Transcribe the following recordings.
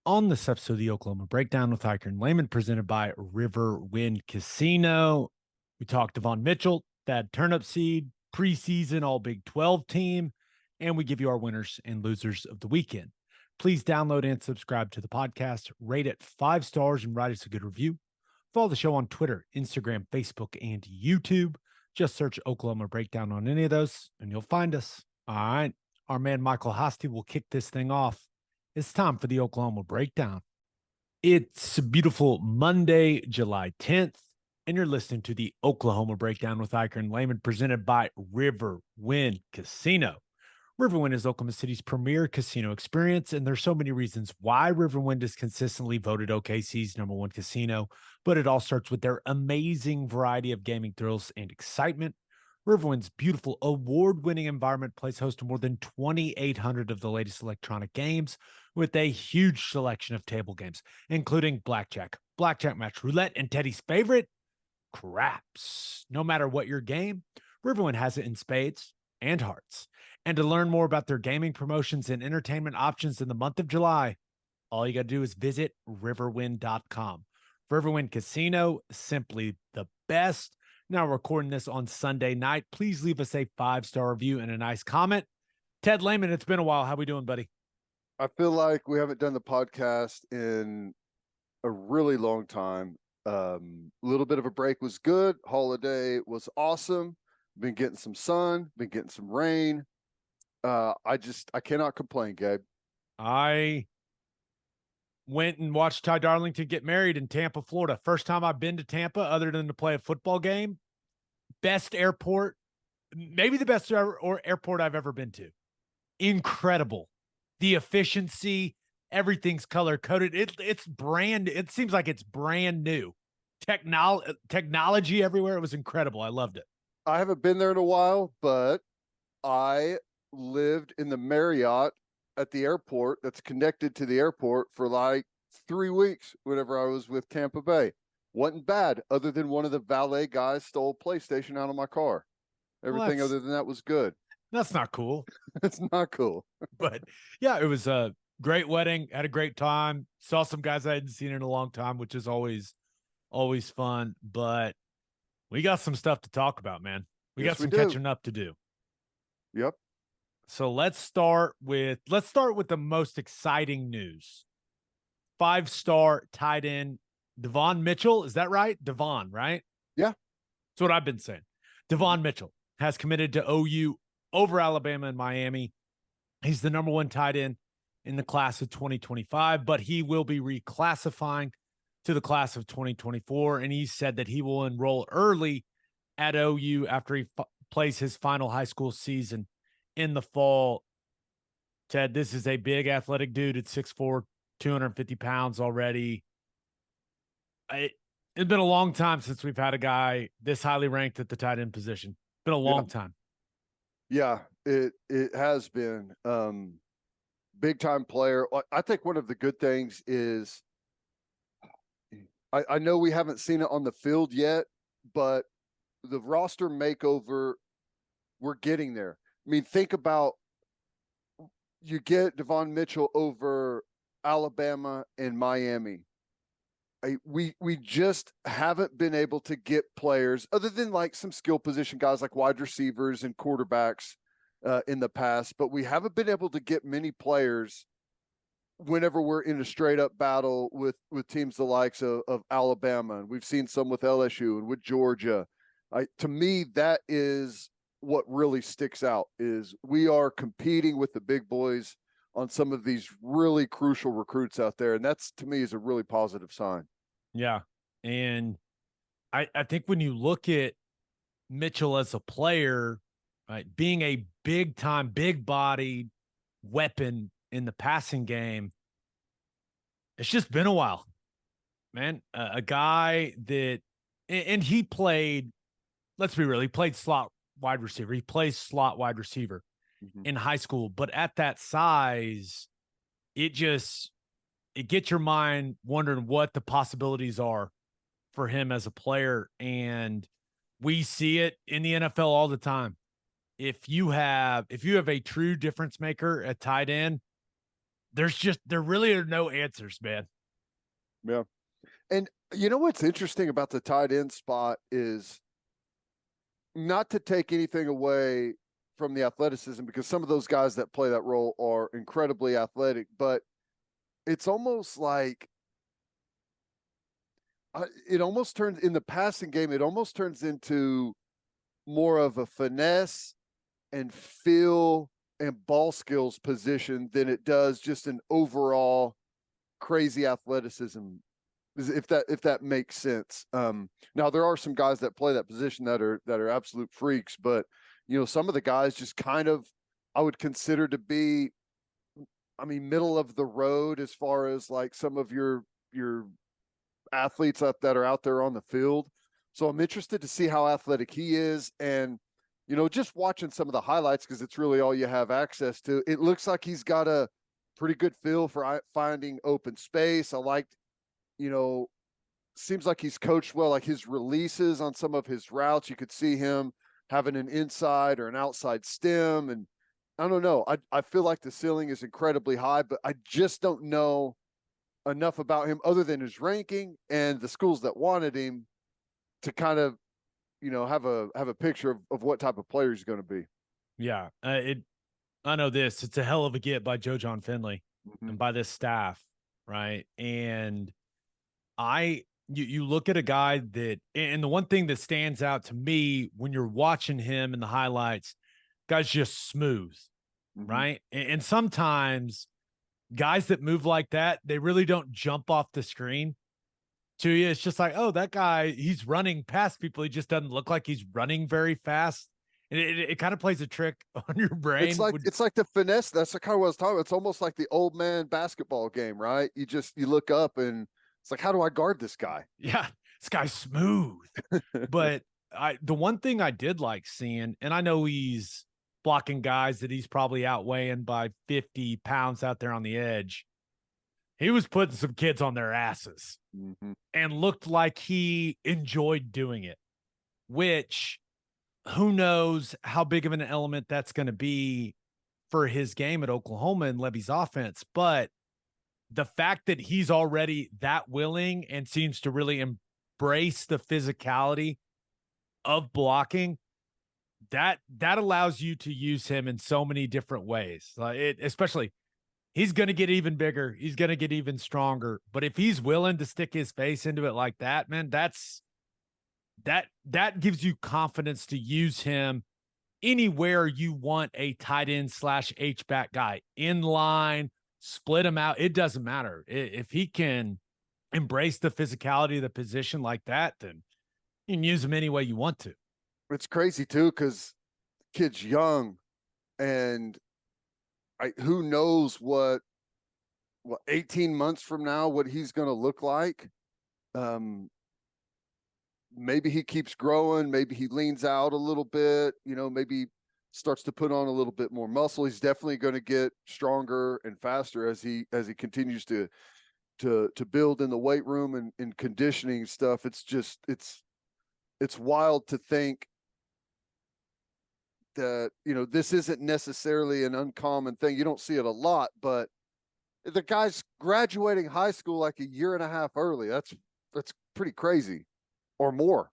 On this episode of the Oklahoma Breakdown with Ikard and Lehman, presented by Riverwind Casino, we talked Davon Mitchell, Thad Turnipseed, preseason All-Big 12 team, and we give you our winners and losers of the weekend. Please download and subscribe to the podcast, rate it 5 stars, and write us a good review. Follow the show on Twitter, Instagram, Facebook, and YouTube. Just search Oklahoma Breakdown on any of those, and you'll find us. All right. Our man Michael Hosty will kick this thing off. It's time for the Oklahoma Breakdown. It's a beautiful Monday, July 10th, and you're listening to the Oklahoma Breakdown with Ikard and Lehman, presented by Riverwind Casino. Riverwind is Oklahoma City's premier casino experience, and there's so many reasons why Riverwind is consistently voted OKC's #1 casino, but it all starts with their amazing variety of gaming thrills and excitement. Riverwind's beautiful award-winning environment plays host to more than 2,800 of the latest electronic games with a huge selection of table games, including blackjack, blackjack match, roulette, and Teddy's favorite, craps. No matter what your game, Riverwind has it in spades and hearts. And to learn more about their gaming promotions and entertainment options in the month of July, all you got to do is visit riverwind.com. Riverwind Casino, simply the best. Now recording this on Sunday night. Please leave us a 5-star review and a nice comment. Ted Lehman, it's been a while. How we doing, buddy? I feel like we haven't done the podcast in a really long time. A little bit of a break was good. Holiday was awesome. Been getting some sun, been getting some rain. I cannot complain, Gabe. I went and watched Ty Darlington get married in Tampa, Florida. First time I've been to Tampa other than to play a football game. Best airport, maybe the best airport I've ever been to. Incredible. The efficiency, everything's color coded. It's brand. It seems like it's brand new. Technology everywhere. It was incredible. I loved it. I haven't been there in a while, but I lived in the Marriott at the airport that's connected to the airport for like 3 weeks whenever I was with Tampa Bay. Wasn't bad, other than one of the valet guys stole PlayStation out of my car. Everything other than that was good. That's not cool. It's not cool. But yeah, it was a great wedding. Had a great time. Saw some guys I hadn't seen in a long time, which is always fun. But we got some stuff to talk about, man. We got some catching up to do. Yep. So let's start with the most exciting news. 5-star tight end Davon Mitchell. Is that right? Davon, right? Yeah. That's what I've been saying. Davon Mitchell has committed to OU over Alabama and Miami. He's the #1 tight end in the class of 2025, but he will be reclassifying to the class of 2024. And he said that he will enroll early at OU after he plays his final high school season in the fall. Ted, this is a big athletic dude at 6'4", 250 pounds already. It's been a long time since we've had a guy this highly ranked at the tight end position. Been a long time. Yeah, it has been. Big time player. I think one of the good things is I know we haven't seen it on the field yet, but the roster makeover, we're getting there. I mean, think about, you get Davon Mitchell over Alabama and Miami. We just haven't been able to get players other than like some skill position guys like wide receivers and quarterbacks in the past, but we haven't been able to get many players whenever we're in a straight up battle with teams the likes of Alabama. And we've seen some with LSU and with Georgia. To me, that is what really sticks out, is we are competing with the big boys on some of these really crucial recruits out there. And that's, to me, is a really positive sign. Yeah. And I think when you look at Mitchell as a player, right, being a big time, big bodied weapon in the passing game, it's just been a while, man. A guy that, and he played, let's be real, he played slot wide receiver. He plays slot wide receiver in high school, but at that size, it gets your mind wondering what the possibilities are for him as a player. And we see it in the NFL all the time. If you have a true difference maker at tight end, there really are no answers, man. Yeah. And you know what's interesting about the tight end spot is, not to take anything away from the athleticism, because some of those guys that play that role are incredibly athletic, but it's almost like it almost turns in the passing game, it almost turns into more of a finesse and feel and ball skills position than it does just an overall crazy athleticism, if that makes sense. Now there are some guys that play that position that are absolute freaks, but some of the guys just kind of, I would consider to be, middle of the road as far as like some of your athletes that are out there on the field. So I'm interested to see how athletic he is, and just watching some of the highlights, because it's really all you have access to. It looks like he's got a pretty good feel for finding open space. I liked, seems like he's coached well, like his releases on some of his routes. You could see him having an inside or an outside stem. And I don't know. I feel like the ceiling is incredibly high, but I just don't know enough about him other than his ranking and the schools that wanted him to kind of, have a picture of what type of player he's going to be. Yeah. I know this. It's a hell of a get by Joe John Finley and by this staff, right? And you look at a guy that, and the one thing that stands out to me when you're watching him in the highlights, guy's just smooth, right? And sometimes guys that move like that, they really don't jump off the screen to you. It's just like, oh, that guy, he's running past people. He just doesn't look like he's running very fast. And it kind of plays a trick on your brain. It's like the finesse. That's the kind of what I was talking about. It's almost like the old man basketball game, right? You look up and it's like, how do I guard this guy? Yeah, this guy's smooth. But the one thing I did like seeing, and I know he's blocking guys that he's probably outweighing by 50 pounds out there on the edge. He was putting some kids on their asses and looked like he enjoyed doing it, which who knows how big of an element that's going to be for his game at Oklahoma and Levy's offense. But the fact that he's already that willing and seems to really embrace the physicality of blocking, that allows you to use him in so many different ways. Especially, he's going to get even bigger. He's going to get even stronger. But if he's willing to stick his face into it like that, man, that gives you confidence to use him anywhere you want a tight end / H-back guy, in line, split him out. It doesn't matter. If he can embrace the physicality of the position like that, then you can use him any way you want to. It's crazy too, because kid's young, and who knows what 18 months from now, what he's going to look like. Maybe he keeps growing. Maybe he leans out a little bit, maybe starts to put on a little bit more muscle. He's definitely going to get stronger and faster as he continues to build in the weight room and in conditioning stuff. It's just, it's wild to think that, this isn't necessarily an uncommon thing. You don't see it a lot, but the guy's graduating high school like a year and a half early. That's pretty crazy, or more.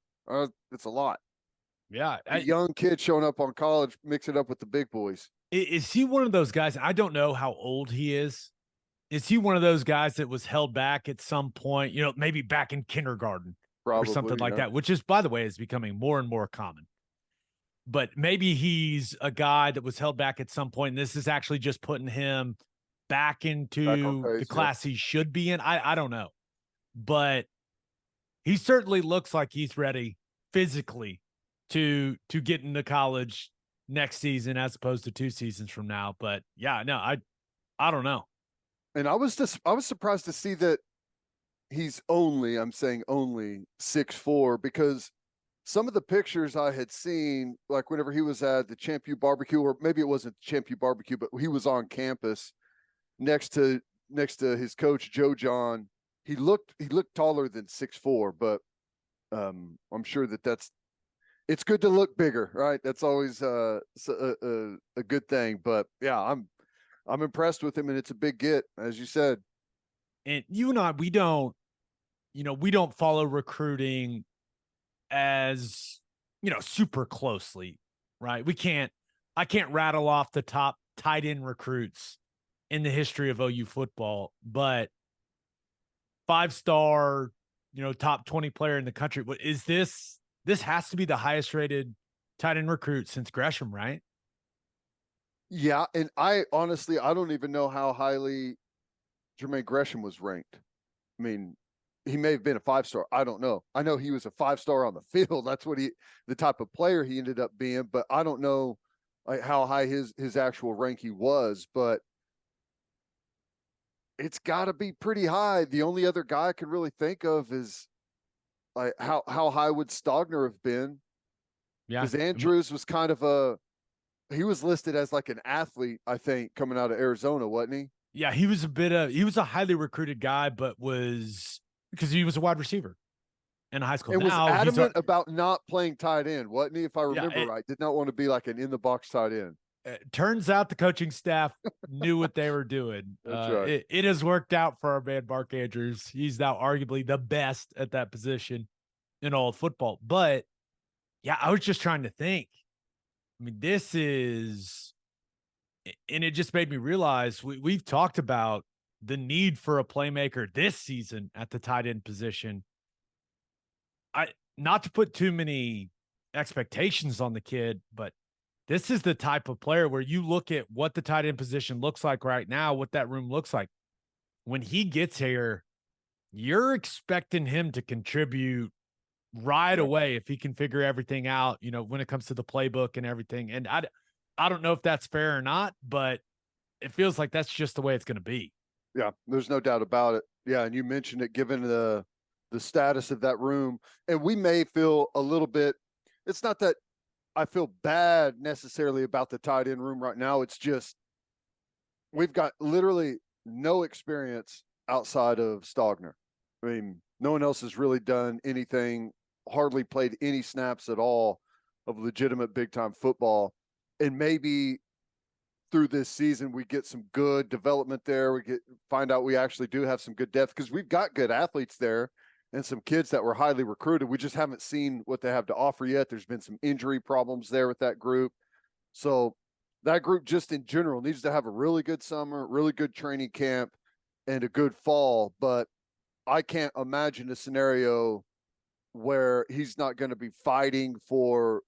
It's a lot. Yeah. A young kid showing up on college, mix it up with the big boys. Is he one of those guys? I don't know how old he is. Is he one of those guys that was held back at some point, maybe back in kindergarten or something like that, which is, by the way, is becoming more and more common. But maybe he's a guy that was held back at some point, and this is actually just putting him back into the class he should be in. I don't know. But he certainly looks like he's ready physically to get into college next season as opposed to 2 seasons from now. But yeah, no, I don't know. And I was surprised to see that he's only 6'4", because some of the pictures I had seen, like whenever he was at the Champ U barbecue, or maybe it wasn't Champ U barbecue, but he was on campus next to his coach, Joe John. He looked taller than 6'4", but I'm sure it's good to look bigger, right? That's always a good thing. But yeah, I'm impressed with him, and it's a big get, as you said. And you and I, we don't follow recruiting as, super closely, right? I can't rattle off the top tight end recruits in the history of OU football, but 5-star, top 20 player in the country. What is this? This has to be the highest rated tight end recruit since Gresham, right? Yeah, and I honestly, I don't even know how highly Jermaine Gresham was ranked. I mean, he may have been a 5-star. I don't know. I know he was a 5-star on the field. That's what the type of player he ended up being, but I don't know like how high his actual ranking was, but it's got to be pretty high. The only other guy I can really think of is like how high would Stogner have been? Yeah. Because Andrews was kind of he was listed as like an athlete, I think, coming out of Arizona, wasn't he? Yeah, he was a highly recruited guy, but was because he was a wide receiver in high school. And was Now he's adamant about not playing tight end, wasn't he? If I yeah. remember right, did not want to be like an in the box tight end. It turns out the coaching staff knew what they were doing. That's right. It has worked out for our man Mark Andrews. He's now arguably the best at that position in all of football. But yeah, I was just trying to think. I mean, this is, and it just made me realize we've talked about the need for a playmaker this season at the tight end position. Not to put too many expectations on the kid, but this is the type of player where you look at what the tight end position looks like right now, what that room looks like. When he gets here, you're expecting him to contribute right away if he can figure everything out, when it comes to the playbook and everything. And I don't know if that's fair or not, but it feels like that's just the way it's going to be. Yeah, there's no doubt about it. Yeah, and you mentioned it, given the status of that room, and we may feel a little bit. It's not that I feel bad necessarily about the tight end room right now. It's just we've got literally no experience outside of Stogner. I mean, no one else has really done anything, hardly played any snaps at all of legitimate big time football. And maybe through this season we get some good development there. We find out we actually do have some good depth because we've got good athletes there and some kids that were highly recruited. We just haven't seen what they have to offer yet. There's been some injury problems there with that group. So that group just in general needs to have a really good summer, really good training camp, and a good fall. But I can't imagine a scenario where he's not going to be fighting for,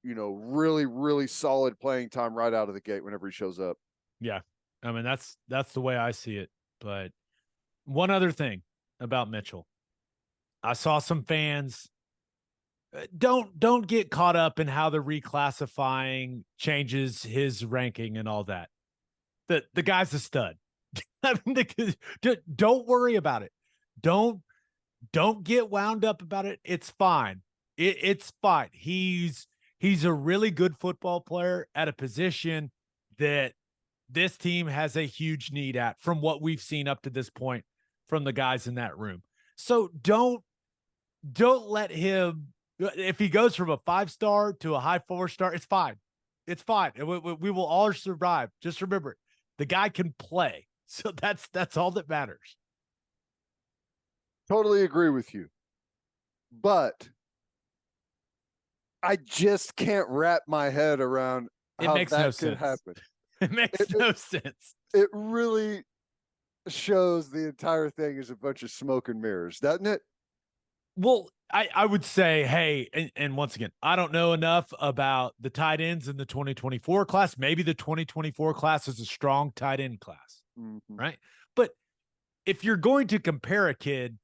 really, really solid playing time right out of the gate whenever he shows up. Yeah. I mean, that's the way I see it. But one other thing about Mitchell, I saw some fans don't get caught up in how the reclassifying changes his ranking and all that. The guy's a stud. I mean, don't worry about it. Don't get wound up about it. It's fine. It's fine. He's a really good football player at a position that this team has a huge need at from what we've seen up to this point from the guys in that room. So don't let him, if he goes from a 5-star to a high 4-star, it's fine. It's fine. We will all survive. Just remember it. The guy can play. So that's all that matters. Totally agree with you. But I just can't wrap my head around how that could happen. It makes no sense. It really shows the entire thing is a bunch of smoke and mirrors, doesn't it? Well, I would say, hey, and once again, I don't know enough about the tight ends in the 2024 class. Maybe the 2024 class is a strong tight end class, right? But if you're going to compare a kid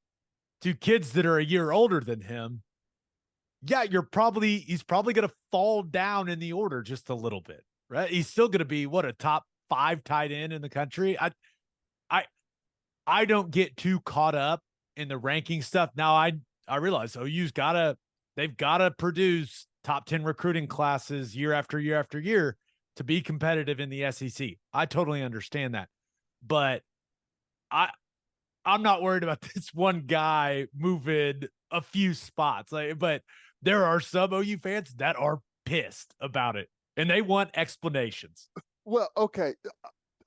to kids that are a year older than him, yeah, he's probably going to fall down in the order just a little bit, right? He's still going to be a top 5 tight end in the country. I don't get too caught up in the ranking stuff. Now I realize they've got to produce top 10 recruiting classes year after year after year to be competitive in the SEC. I totally understand that. But I'm not worried about this one guy moving a few spots. But there are some OU fans that are pissed about it and they want explanations. Well, okay.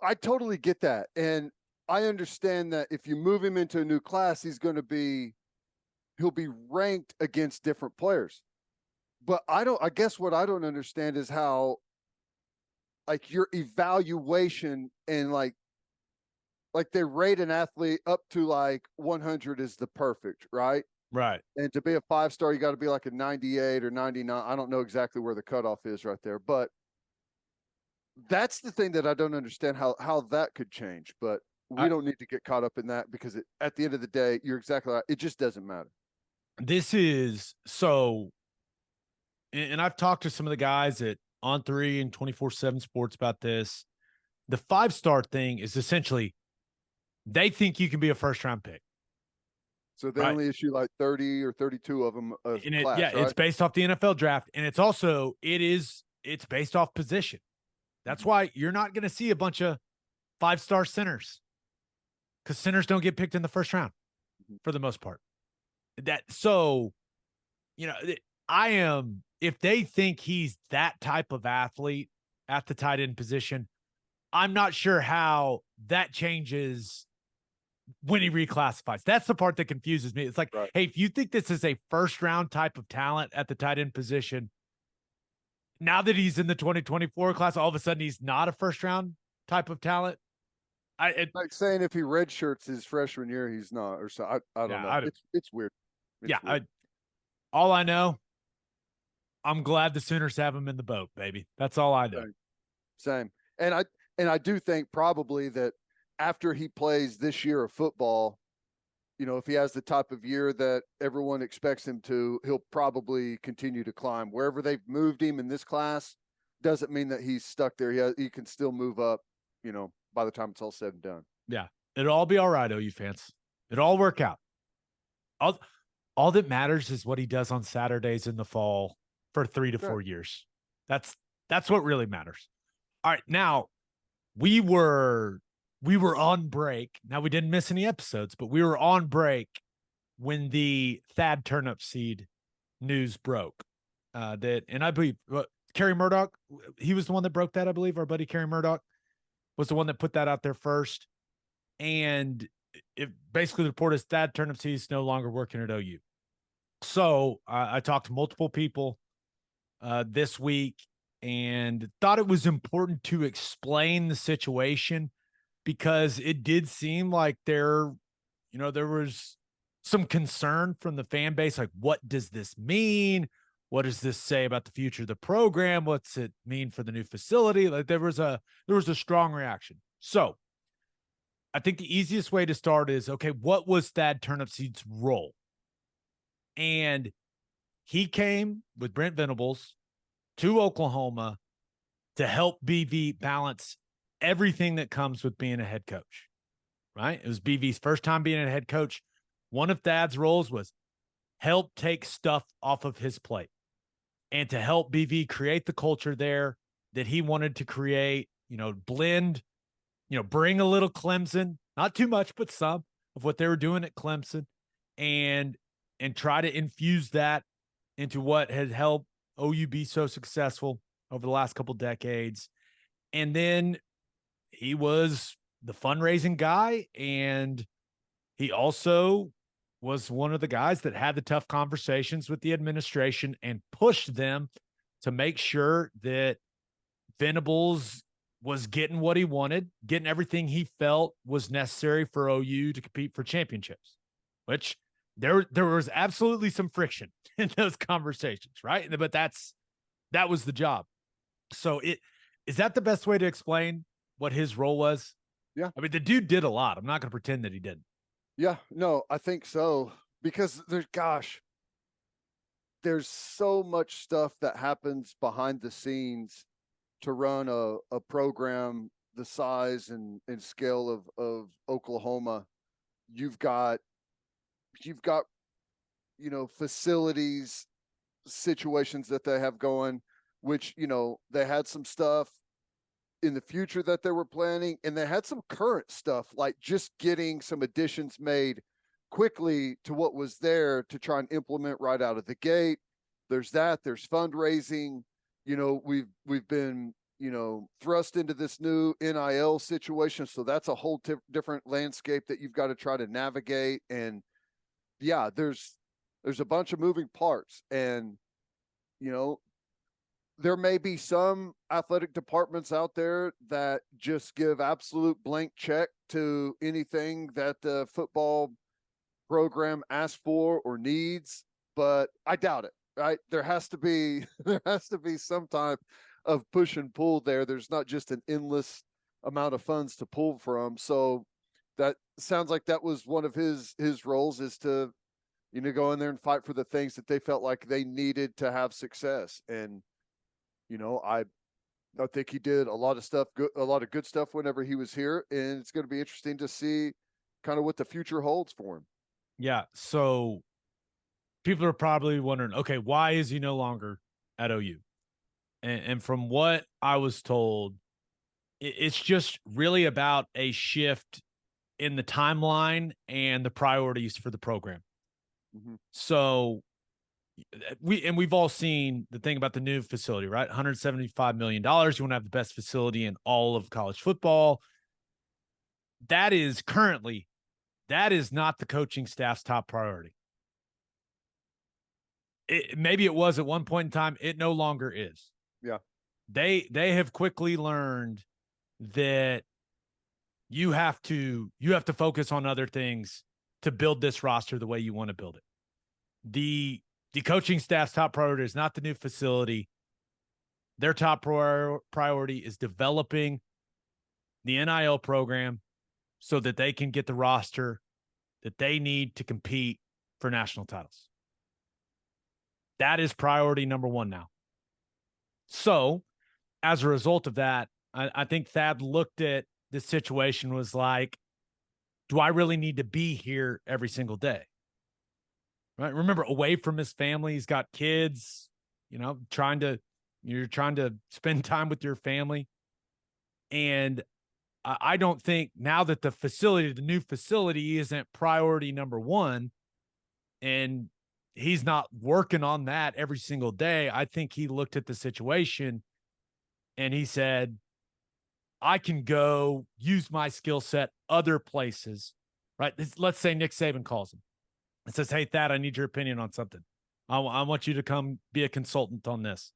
I totally get that. And I understand that if you move him into a new class, he'll be ranked against different players. But I guess what I don't understand is how, like, your evaluation and like they rate an athlete up to like 100 is the perfect, right? Right. And to be a 5-star, you got to be like a 98 or 99. I don't know exactly where the cutoff is right there, but that's the thing that I don't understand how that could change. But we don't need to get caught up in that because at the end of the day, you're exactly right. It just doesn't matter. This is so, and I've talked to some of the guys at On3 and 24/7 Sports about this. The 5-star thing is essentially they think you can be a first-round pick. So they only issue like 30 or 32 of them of class, right? It's based off the NFL draft, and it's based off position. That's why you're not going to see a bunch of 5-star centers because centers don't get picked in the first round for the most part. If they think he's that type of athlete at the tight end position, I'm not sure how that changes when he reclassifies. That's the part that confuses me. It's like, right, hey, if you think this is a first round type of talent at the tight end position, now that he's in the 2024 class, all of a sudden he's not a first round type of talent. Like saying if he redshirts his freshman year, he's not, or so. I don't know. It's weird. Weird. All I know, I'm glad the Sooners have him in the boat, baby. That's all I know. Same. And I do think probably that after he plays this year of football, if he has the type of year that everyone expects him to, he'll probably continue to climb. Wherever they've moved him in this class doesn't mean that he's stuck there. He can still move up, by the time it's all said and done. Yeah. It'll all be all right, OU fans. It'll all work out. All that matters is what he does on Saturdays in the fall for 3 to 4 years. That's what really matters. All right. Now, we were on break. Now, we didn't miss any episodes, but we were on break when the Thad Turnipseed news broke. And I believe Kerry Murdoch, he was the one that broke that, I believe. Our buddy Kerry Murdoch was the one that put that out there first. And it basically reported Thad Turnipseed is no longer working at OU. So I talked to multiple people this week and thought it was important to explain the situation because it did seem like there was some concern from the fan base. Like, what does this mean? What does this say about the future of the program? What's it mean for the new facility? Like there was a strong reaction. So I think the easiest way to start is, okay, what was Thad Turnipseed's role? And he came with Brent Venables to Oklahoma to help BV balance everything that comes with being a head coach, right? It was BV's first time being a head coach. One of Thad's roles was help take stuff off of his plate and to help BV create the culture there that he wanted to create, blend, bring a little Clemson, not too much, but some of what they were doing at Clemson and try to infuse that into what has helped OU be so successful over the last couple decades. And then he was the fundraising guy, and he also was one of the guys that had the tough conversations with the administration and pushed them to make sure that Venables was getting what he wanted, getting everything he felt was necessary for OU to compete for championships, which there was absolutely some friction in those conversations, right? But that was the job. So is that the best way to explain what his role was? Yeah. I mean, the dude did a lot. I'm not going to pretend that he didn't. Yeah, no, I think so. Because there's so much stuff that happens behind the scenes to run a program the size and scale of Oklahoma. You've got facilities, situations that they have going, which they had some stuff in the future that they were planning, and they had some current stuff like just getting some additions made quickly to what was there to try and implement right out of the gate. There's fundraising. We've been thrust into this new NIL situation. So that's a whole different landscape that you've got to try to navigate. And yeah, there's a bunch of moving parts, and there may be some athletic departments out there that just give absolute blank check to anything that the football program asks for or needs, but I doubt it. Right? There has to be some type of push and pull there. There's not just an endless amount of funds to pull from. So that sounds like that was one of his roles, is to go in there and fight for the things that they felt like they needed to have success. And I think he did a lot of stuff, a lot of good stuff whenever he was here, and it's going to be interesting to see kind of what the future holds for him. Yeah. So people are probably wondering, okay, why is he no longer at OU? And from what I was told, it's just really about a shift in the timeline and the priorities for the program. Mm-hmm. So we've all seen the thing about the new facility, right? $175 million. You want to have the best facility in all of college football. That is not the coaching staff's top priority. Maybe it was at one point in time. It no longer is. Yeah. They have quickly learned that you have to focus on other things to build this roster the way you want to build it. The coaching staff's top priority is not the new facility. Their top priority is developing the NIL program so that they can get the roster that they need to compete for national titles. That is priority number one now. So as a result of that, I think Thad looked at this situation, was like, do I really need to be here every single day? Right. Remember, away from his family, he's got kids, you're trying to spend time with your family. And I don't think now that the new facility isn't priority number one, and he's not working on that every single day. I think he looked at the situation and he said, I can go use my skill set other places, right? Let's say Nick Saban calls him and says, hey, Thad, I need your opinion on something. I want you to come be a consultant on this.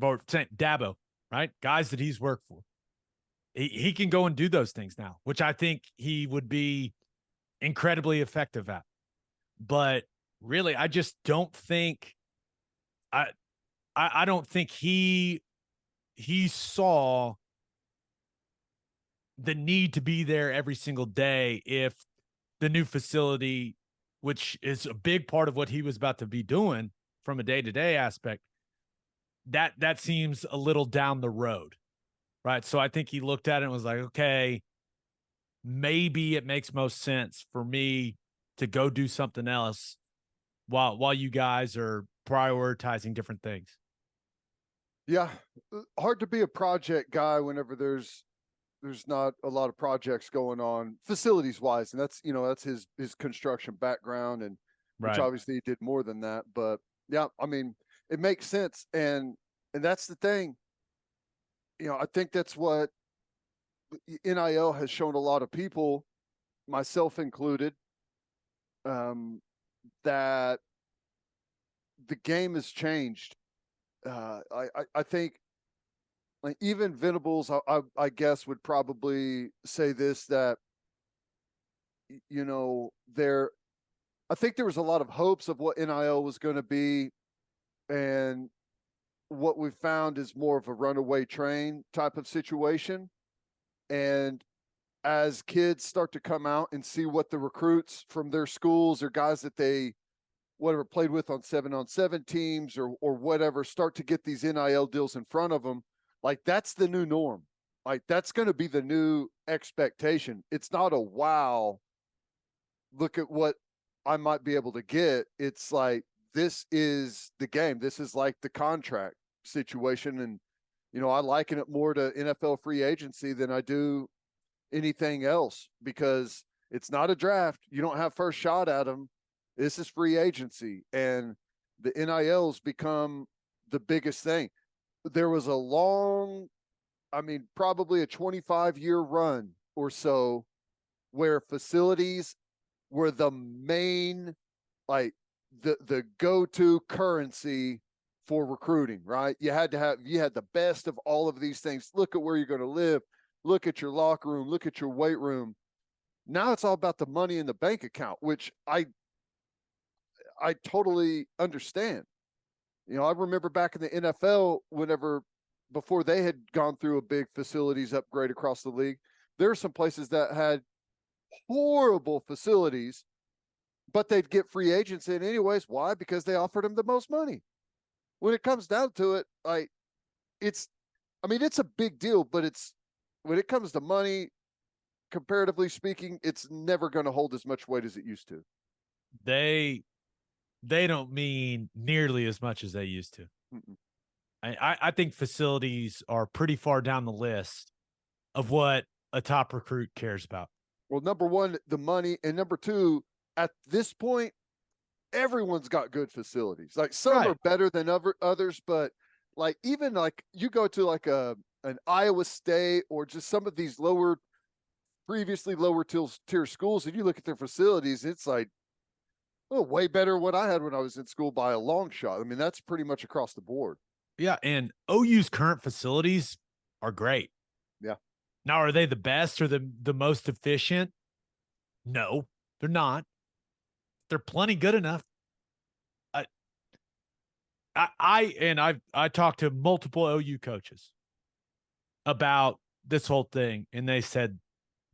Or Dabo, right? Guys that he's worked for. He can go and do those things now, which I think he would be incredibly effective at. But really, I just don't think I don't think he saw the need to be there every single day if the new facility, which is a big part of what he was about to be doing from a day-to-day aspect, that seems a little down the road, right? So I think he looked at it and was like, okay, maybe it makes most sense for me to go do something else while you guys are prioritizing different things. Yeah, hard to be a project guy whenever there's not a lot of projects going on facilities wise, and that's his construction background, and which obviously he did more than that. But yeah, I mean, it makes sense, and that's the thing. I think that's what NIL has shown a lot of people, myself included, that the game has changed. I think, like, even Venables, I guess, would probably say this, that I think there was a lot of hopes of what NIL was going to be, and what we've found is more of a runaway train type of situation. And as kids start to come out and see what the recruits from their schools or guys that they whatever played with on 7-on-7 teams or whatever start to get these NIL deals in front of them, like, that's the new norm. Like, that's going to be the new expectation. It's not a, wow, look at what I might be able to get. It's like, this is the game. This is like the contract situation. And, I liken it more to NFL free agency than I do anything else, because it's not a draft. You don't have first shot at them. This is free agency, and the NILs become the biggest thing. There was a long I mean, probably a 25-year run or so where facilities were the main, like the go-to currency for recruiting, right? You had the best of all of these things. Look at where you're going to live. Look at your locker room. Look at your weight room. Now it's all about the money in the bank account, which I totally understand. You know, I remember back in the NFL, before they had gone through a big facilities upgrade across the league, there are some places that had horrible facilities, but they'd get free agents in anyways. Why? Because they offered them the most money. When it comes down to it, it's a big deal, but when it comes to money, comparatively speaking, it's never going to hold as much weight as it used to. They don't mean nearly as much as they used to. Mm-mm. I think facilities are pretty far down the list of what a top recruit cares about. Well, number one, the money, and number two, at this point, everyone's got good facilities. Like some Right. are better than others, but like even like you go to like an Iowa State or just some of these previously lower tier schools, and you look at their facilities, it's like, well, way better than what I had when I was in school by a long shot. I mean, that's pretty much across the board. Yeah, and OU's current facilities are great. Yeah. Now, are they the best or the most efficient? No, they're not. They're plenty good enough. I talked to multiple OU coaches about this whole thing, and they said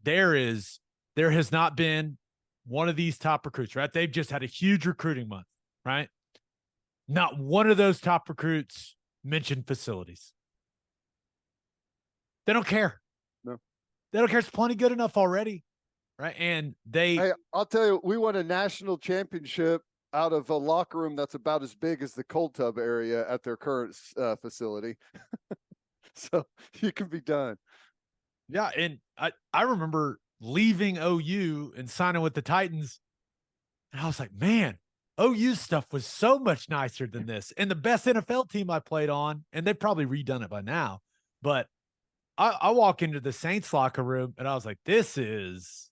there has not been one of these top recruits, right? They've just had a huge recruiting month, right? Not one of those top recruits mentioned facilities. They don't care. No. They don't care. It's plenty good enough already, right? And hey, I'll tell you, we won a national championship out of a locker room that's about as big as the cold tub area at their current facility. So you can be done. Yeah, and I remember leaving OU and signing with the Titans, and I was like, man, OU stuff was so much nicer than this. And the best NFL team I played on, and they've probably redone it by now, but I walk into the Saints locker room and I was like, this is,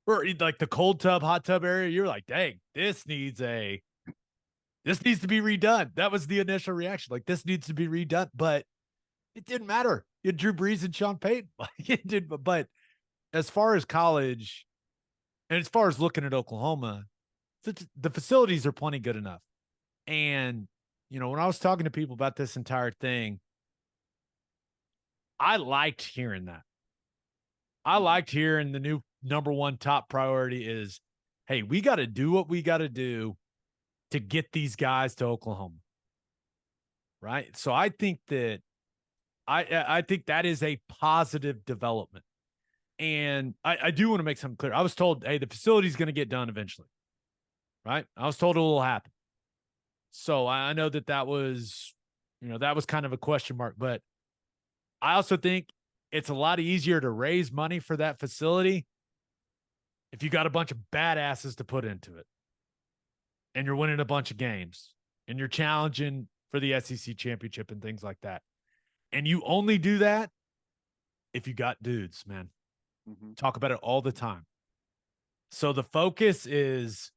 or like the cold tub, hot tub area. You're like, dang, this needs to be redone. That was the initial reaction. Like, this needs to be redone, but it didn't matter. You had Drew Brees and Sean Payton. It did, but as far as college and as far as looking at Oklahoma, the facilities are plenty good enough. And, you know, when I was talking to people about this entire thing, I liked hearing that. I liked hearing the new number one top priority is, hey, we got to do what we got to do to get these guys to Oklahoma. Right. So I think that I think that is a positive development. And I do want to make something clear. I was told, hey, the facility is going to get done eventually. Right. I was told it will happen. So I know that was, you know, that was kind of a question mark, but I also think it's a lot easier to raise money for that facility if you got a bunch of badasses to put into it and you're winning a bunch of games and you're challenging for the SEC championship and things like that. And you only do that if you got dudes, man. Mm-hmm. Talk about it all the time. So the focus is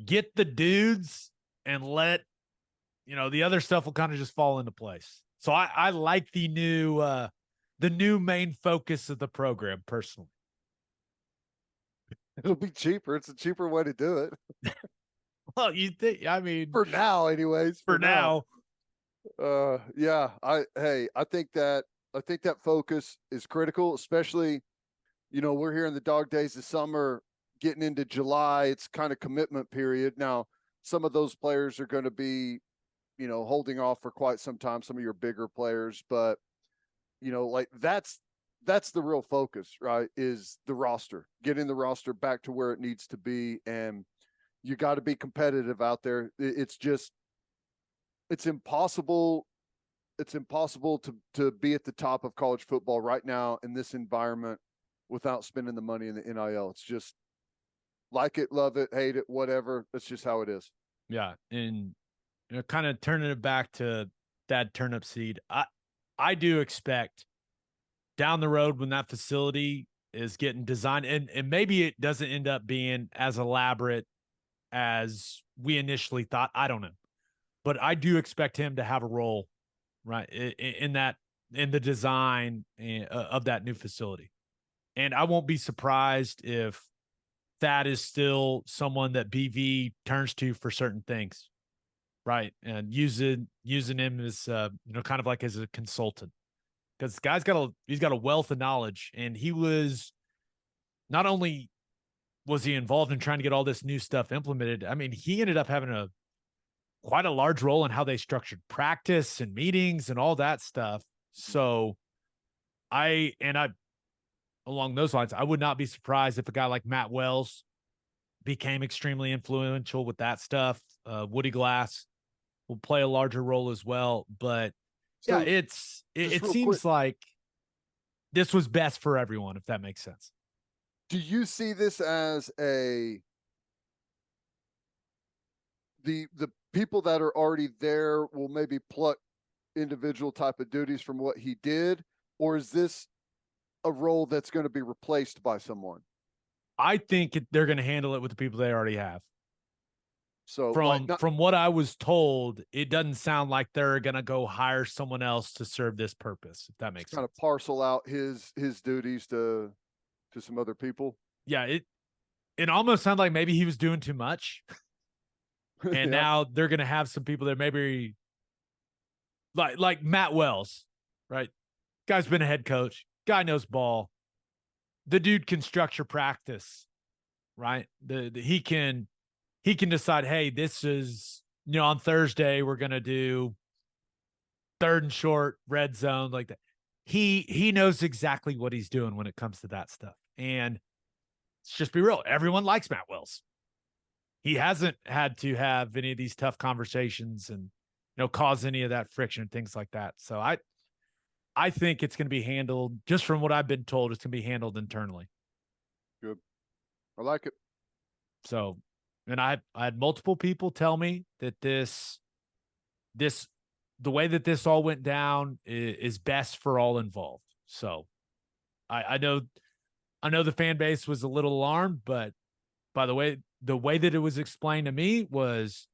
get the dudes and let, you know, the other stuff will kind of just fall into place. So I like the new main focus of the program personally. It'll be cheaper. It's a cheaper way to do it. Well, you think, I mean, for now, anyways. For now. Yeah. I think that focus is critical, especially, you know, we're here in the dog days of summer, getting into July. It's kind of commitment period. Now, some of those players are going to be, you know, holding off for quite some time, some of your bigger players, but, you know, like that's the real focus, right? Is the roster, getting the roster back to where it needs to be. And you got to be competitive out there. It's impossible. It's impossible to be at the top of college football right now in this environment without spending the money in the NIL. It's just like it, love it, hate it, whatever. That's just how it is. Yeah. And, you know, kind of turning it back to Thad Turnipseed, I do expect down the road when that facility is getting designed, and maybe it doesn't end up being as elaborate as we initially thought. I don't know. But I do expect him to have a role, right, in the design of that new facility. And I won't be surprised if Thad is still someone that BV turns to for certain things, right? And using him as kind of like as a consultant, because the guy's he's got a wealth of knowledge, and he was not only was he involved in trying to get all this new stuff implemented. I mean, he ended up having quite a large role in how they structured practice and meetings and all that stuff. So along those lines, I would not be surprised if a guy like Matt Wells became extremely influential with that stuff. Woody Glass will play a larger role as well. But so, yeah, it seems like this was best for everyone, if that makes sense. Do you see this as the people that are already there will maybe pluck individual type of duties from what he did, or is this a role that's going to be replaced by someone? I think they're going to handle it with the people they already have. So from what I was told, it doesn't sound like they're going to go hire someone else to serve this purpose, if that makes sense. Kind of parcel out his duties to some other people. Yeah, it almost sounded like maybe he was doing too much. And now they're going to have some people that maybe like Matt Wells, right? Guy's been a head coach. Guy knows ball. The dude can structure practice, right? He can decide, hey, this is, on Thursday we're going to do 3rd and short, red zone, like that. He knows exactly what he's doing when it comes to that stuff. And let's just be real. Everyone likes Matt Wells. He hasn't had to have any of these tough conversations and, cause any of that friction and things like that. So I think it's going to be handled, just from what I've been told, it's going to be handled internally. Good. I like it. So, and I had multiple people tell me that the way that this all went down is best for all involved. So I know the fan base was a little alarmed, but by the way that it was explained to me was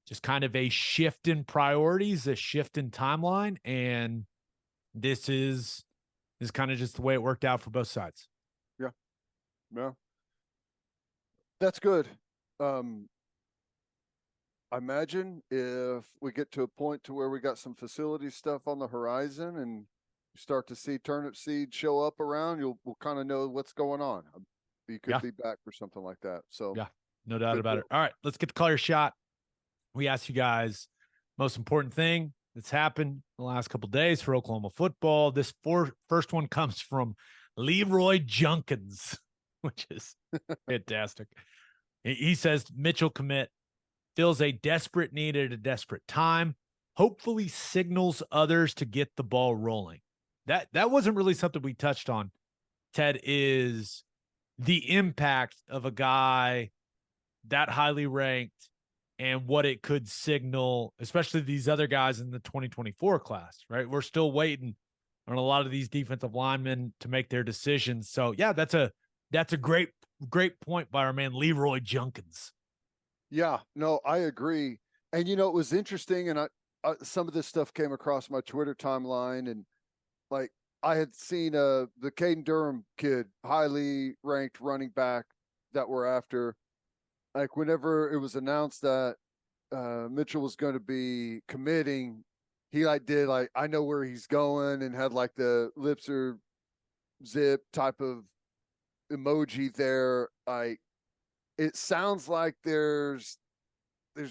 just kind of a shift in priorities, a shift in timeline. And this is kind of just the way it worked out for both sides. Yeah. Yeah. That's good. I imagine if we get to a point to where we got some facility stuff on the horizon and you start to see Turnipseed show up around, we'll kind of know what's going on. You could be back for something like that. So yeah, no doubt about it. All right, let's get the call your shot. We asked you guys most important thing that's happened the last couple of days for Oklahoma football. This first one comes from Leroy Junkins, which is fantastic. He says Mitchell commit feels a desperate need at a desperate time, hopefully signals others to get the ball rolling. That wasn't really something we touched on, Ted, is the impact of a guy that highly ranked and what it could signal, especially these other guys in the 2024 class, right? We're still waiting on a lot of these defensive linemen to make their decisions. So yeah, that's a great point by our man Leroy Junkins. Yeah, no, I agree. And it was interesting, and I some of this stuff came across my Twitter timeline, and like I had seen the Caden Durham kid, highly ranked running back that we're after. Like whenever it was announced that Mitchell was going to be committing, he did I know where he's going and had like the lips are zip type of emoji there. It sounds like there's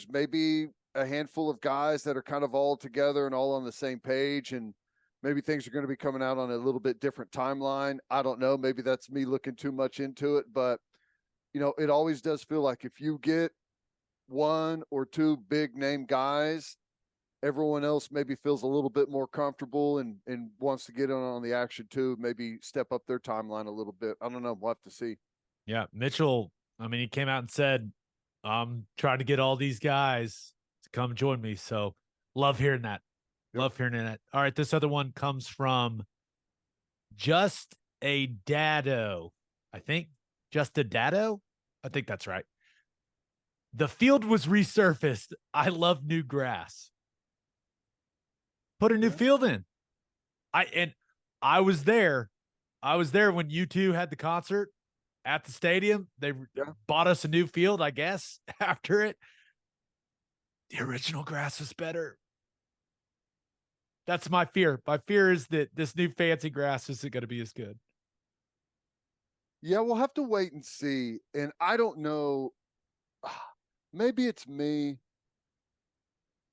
maybe a handful of guys that are kind of all together and all on the same page, and maybe things are going to be coming out on a little bit different timeline. I don't know. Maybe that's me looking too much into it, but it always does feel like if you get one or two big name guys, everyone else maybe feels a little bit more comfortable and wants to get in on the action too, maybe step up their timeline a little bit. I don't know. We'll have to see. Yeah. Mitchell, I mean, he came out and said, I'm trying to get all these guys to come join me. So love hearing that. Yep. Love hearing that. All right. This other one comes from Just a Dado. I think just a Dado. I think that's right. The field was resurfaced. I love new grass. Put a new field in. I was there. I was there when U2 had the concert at the stadium. They bought us a new field, I guess, after it. The original grass was better. That's my fear. My fear is that this new fancy grass isn't going to be as good. Yeah, we'll have to wait and see. And I don't know. Maybe it's me.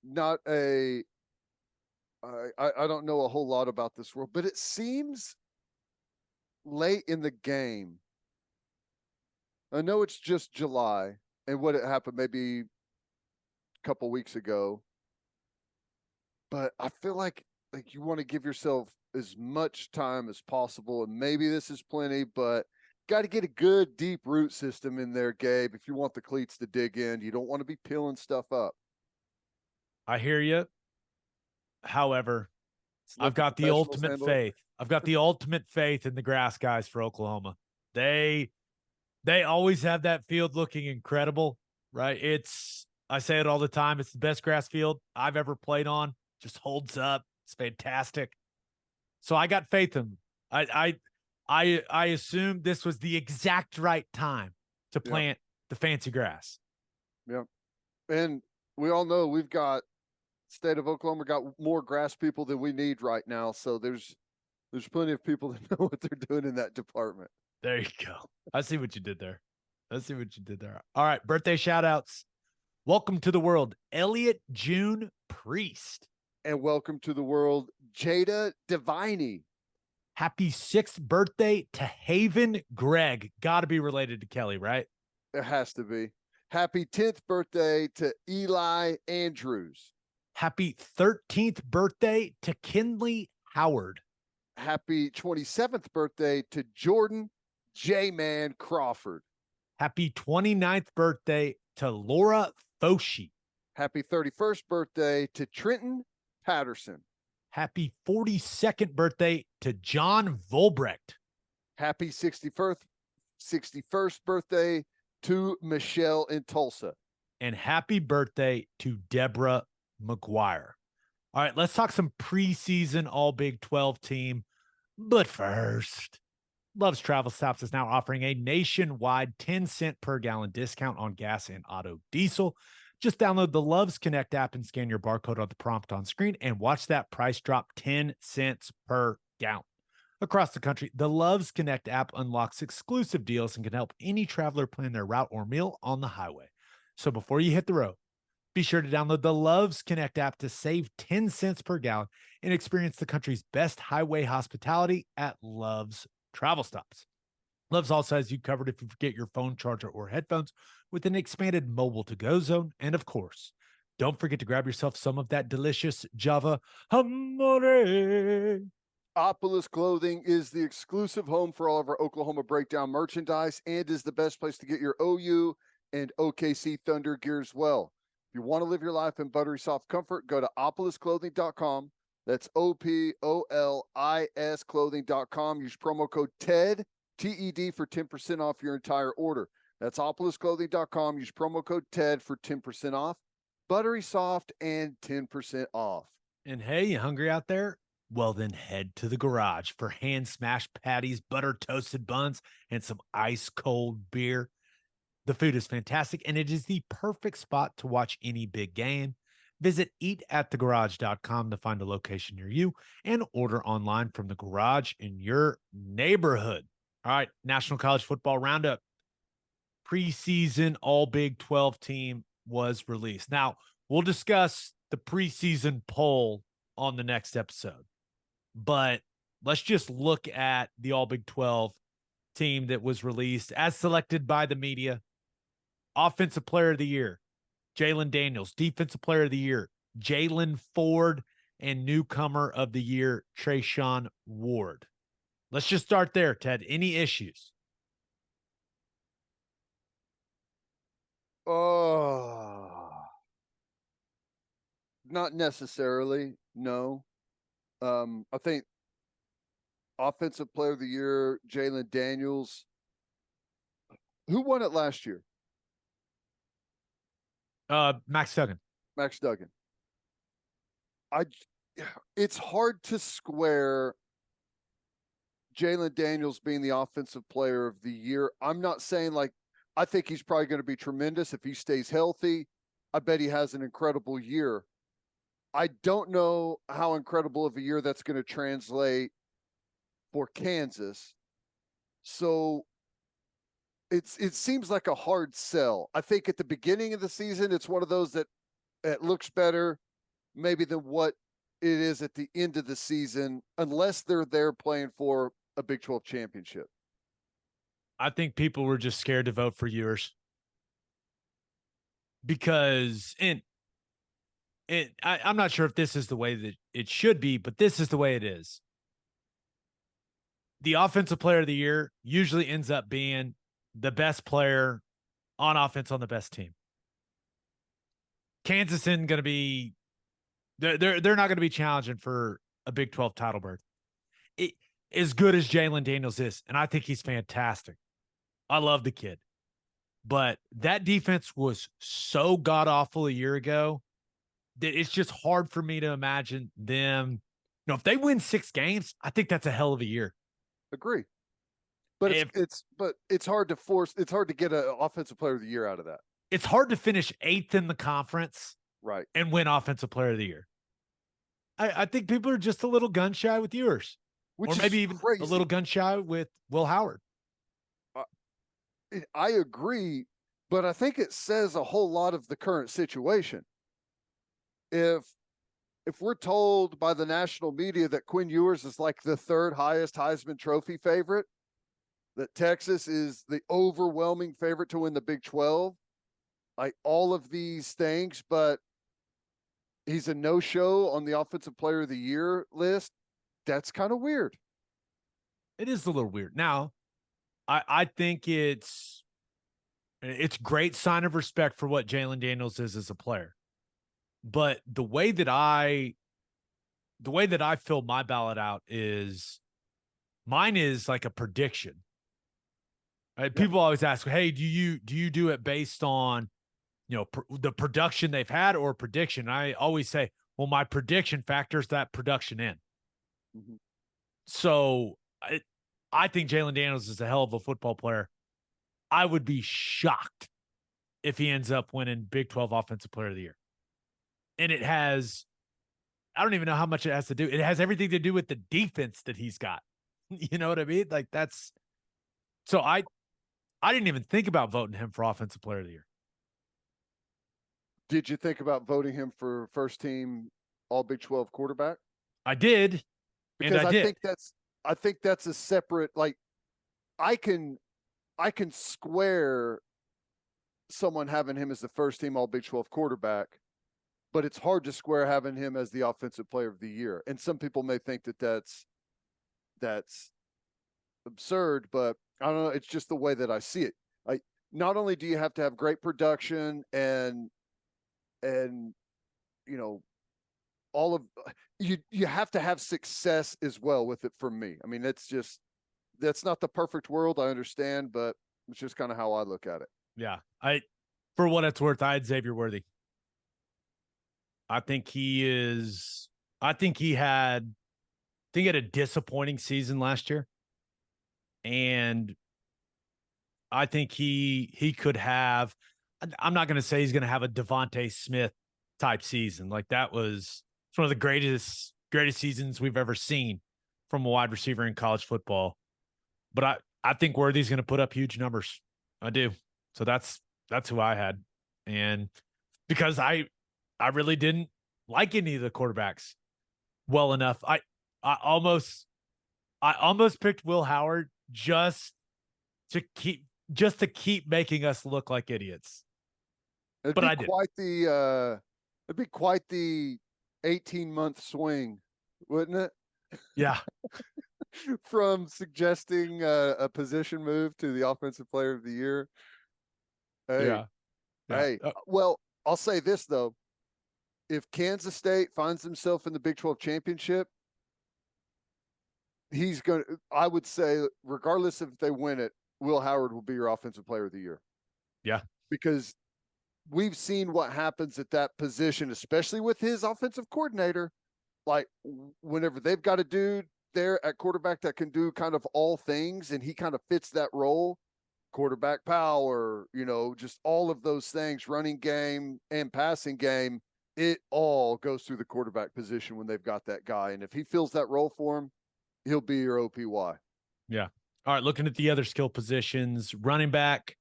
Not a. I don't know a whole lot about this world, but it seems late in the game. I know it's just July, and what it happened maybe a couple weeks ago. But I feel like you want to give yourself as much time as possible, and maybe this is plenty, but got to get a good deep root system in there, Gabe, if you want the cleats to dig in. You don't want to be peeling stuff up. I hear you. However, I've got the ultimate faith. I've got the ultimate faith in the grass guys for Oklahoma. They always have that field looking incredible, right? I say it all the time. It's the best grass field I've ever played on. Just holds up. It's fantastic. So I got faith in them. I assumed this was the exact right time to plant the fancy grass. Yep. And we all know we've got state of Oklahoma got more grass people than we need right now. So there's plenty of people that know what they're doing in that department. There you go. I see what you did there. All right. Birthday shout outs. Welcome to the world, Elliot June Priest. And welcome to the world, Jada Deviney. Happy 6th birthday to Haven Gregg. Got to be related to Kelly, right? It has to be. Happy 10th birthday to Eli Andrews. Happy 13th birthday to Kinley Howard. Happy 27th birthday to Jordan J-Man Crawford. Happy 29th birthday to Laura Foshi. Happy 31st birthday to Trenton Patterson. Happy 42nd birthday to John Volbrecht. Happy 61st birthday to Michelle in Tulsa. And happy birthday to Deborah McGuire. All right, let's talk some preseason All-Big 12 team. But first, Love's Travel Stops is now offering a nationwide 10-cent per gallon discount on gas and auto diesel. Just download the Loves Connect app and scan your barcode on the prompt on screen and watch that price drop 10 cents per gallon. Across the country, the Loves Connect app unlocks exclusive deals and can help any traveler plan their route or meal on the highway. So before you hit the road, be sure to download the Loves Connect app to save 10 cents per gallon and experience the country's best highway hospitality at Love's Travel Stops. Love's also has you covered if you forget your phone charger or headphones with an expanded mobile to-go zone. And of course, don't forget to grab yourself some of that delicious Java Amore. Opolis Clothing is the exclusive home for all of our Oklahoma Breakdown merchandise and is the best place to get your OU and OKC Thunder gear as well. If you want to live your life in buttery soft comfort, go to opolisclothing.com. That's OPOLIS clothing.com. Use promo code TED, TED, for 10% off your entire order. That's opolisclothing.com. Use promo code TED for 10% off. Buttery soft and 10% off. And hey, you hungry out there? Well, then head to the garage for hand-smashed patties, butter toasted buns, and some ice-cold beer. The food is fantastic, and it is the perfect spot to watch any big game. Visit eatatthegarage.com to find a location near you and order online from the garage in your neighborhood. All right, National College Football Roundup. Preseason All-Big 12 team was released. Now, we'll discuss the preseason poll on the next episode, but let's just look at the All-Big 12 team that was released as selected by the media. Offensive Player of the Year, Jalen Daniels. Defensive Player of the Year, Jalen Ford. And Newcomer of the Year, Trayshawn Ward. Let's just start there, Ted. Any issues? Oh, not necessarily. No. I think Offensive Player of the Year, Jalen Daniels. Who won it last year? Max Duggan. Max Duggan. It's hard to square Jalen Daniels being the Offensive Player of the Year. I'm not saying I think he's probably going to be tremendous if he stays healthy. I bet he has an incredible year. I don't know how incredible of a year that's going to translate for Kansas. So it seems like a hard sell. I think at the beginning of the season, it's one of those that it looks better maybe than what it is at the end of the season, unless they're there playing for a Big 12 championship. I think people were just scared to vote for Ewers because I'm not sure if this is the way that it should be, but this is the way it is. The Offensive Player of the Year usually ends up being the best player on offense on the best team. Kansas isn't going to be they're not going to be challenging for a Big 12 title berth. As good as Jalen Daniels is, and I think he's fantastic. I love the kid. But that defense was so god-awful a year ago that it's just hard for me to imagine them. If they win 6 games, I think that's a hell of a year. Agree. But it's hard to get an Offensive Player of the Year out of that. It's hard to finish 8th in the conference, right, and win Offensive Player of the Year. I think people are just a little gun shy with Ewers, or maybe even crazy. A little gun shy with Will Howard. I agree, but I think it says a whole lot of the current situation. If we're told by the national media that Quinn Ewers is like the 3rd highest Heisman Trophy favorite, that Texas is the overwhelming favorite to win the Big 12, like all of these things, but he's a no-show on the Offensive Player of the Year list, that's kind of weird. It is a little weird. Now, I think it's great sign of respect for what Jalen Daniels is as a player. But the way that I fill my ballot out is mine is like a prediction. Right? Yeah. People always ask, "Hey, do you do it based on, the production they've had or prediction?" I always say, "Well, my prediction factors that production in." Mm-hmm. So I think Jalen Daniels is a hell of a football player. I would be shocked if he ends up winning Big 12 Offensive Player of the Year. And it has, I don't even know how much it has to do. It has everything to do with the defense that he's got. You know what I mean? Like so I didn't even think about voting him for Offensive Player of the Year. Did you think about voting him for first team All Big 12 quarterback? I did. Because I think that's a separate, I can square someone having him as the first team All Big 12 quarterback, but it's hard to square having him as the Offensive Player of the Year. And some people may think that that's absurd, but I don't know. It's just the way that I see it. Like, not only do you have to have great production and all of you have to have success as well with it for me. I mean, that's not the perfect world, I understand, but it's just kind of how I look at it. Yeah. For what it's worth, I had Xavier Worthy. I think he had a disappointing season last year. And I think he could have, I'm not going to say he's going to have a Devontae Smith type season. Like it's one of the greatest seasons we've ever seen from a wide receiver in college football. But I think Worthy's going to put up huge numbers. I do. So that's who I had. And because I really didn't like any of the quarterbacks well enough. I almost picked Will Howard just to keep making us look like idiots. It'd be quite the 18-month swing, wouldn't it? Yeah. From suggesting a position move to the Offensive Player of the Year. Hey, yeah. Hey, well, I'll say this though. If Kansas State finds himself in the Big 12 championship, I would say, regardless if they win it, Will Howard will be your offensive player of the year. Yeah. Because we've seen what happens at that position, especially with his offensive coordinator. Like, whenever they've got a dude there at quarterback that can do kind of all things, and he kind of fits that role, quarterback power, just all of those things, running game and passing game, it all goes through the quarterback position when they've got that guy. And if he fills that role for him, he'll be your OPY. Yeah. All right. Looking at the other skill positions, running back,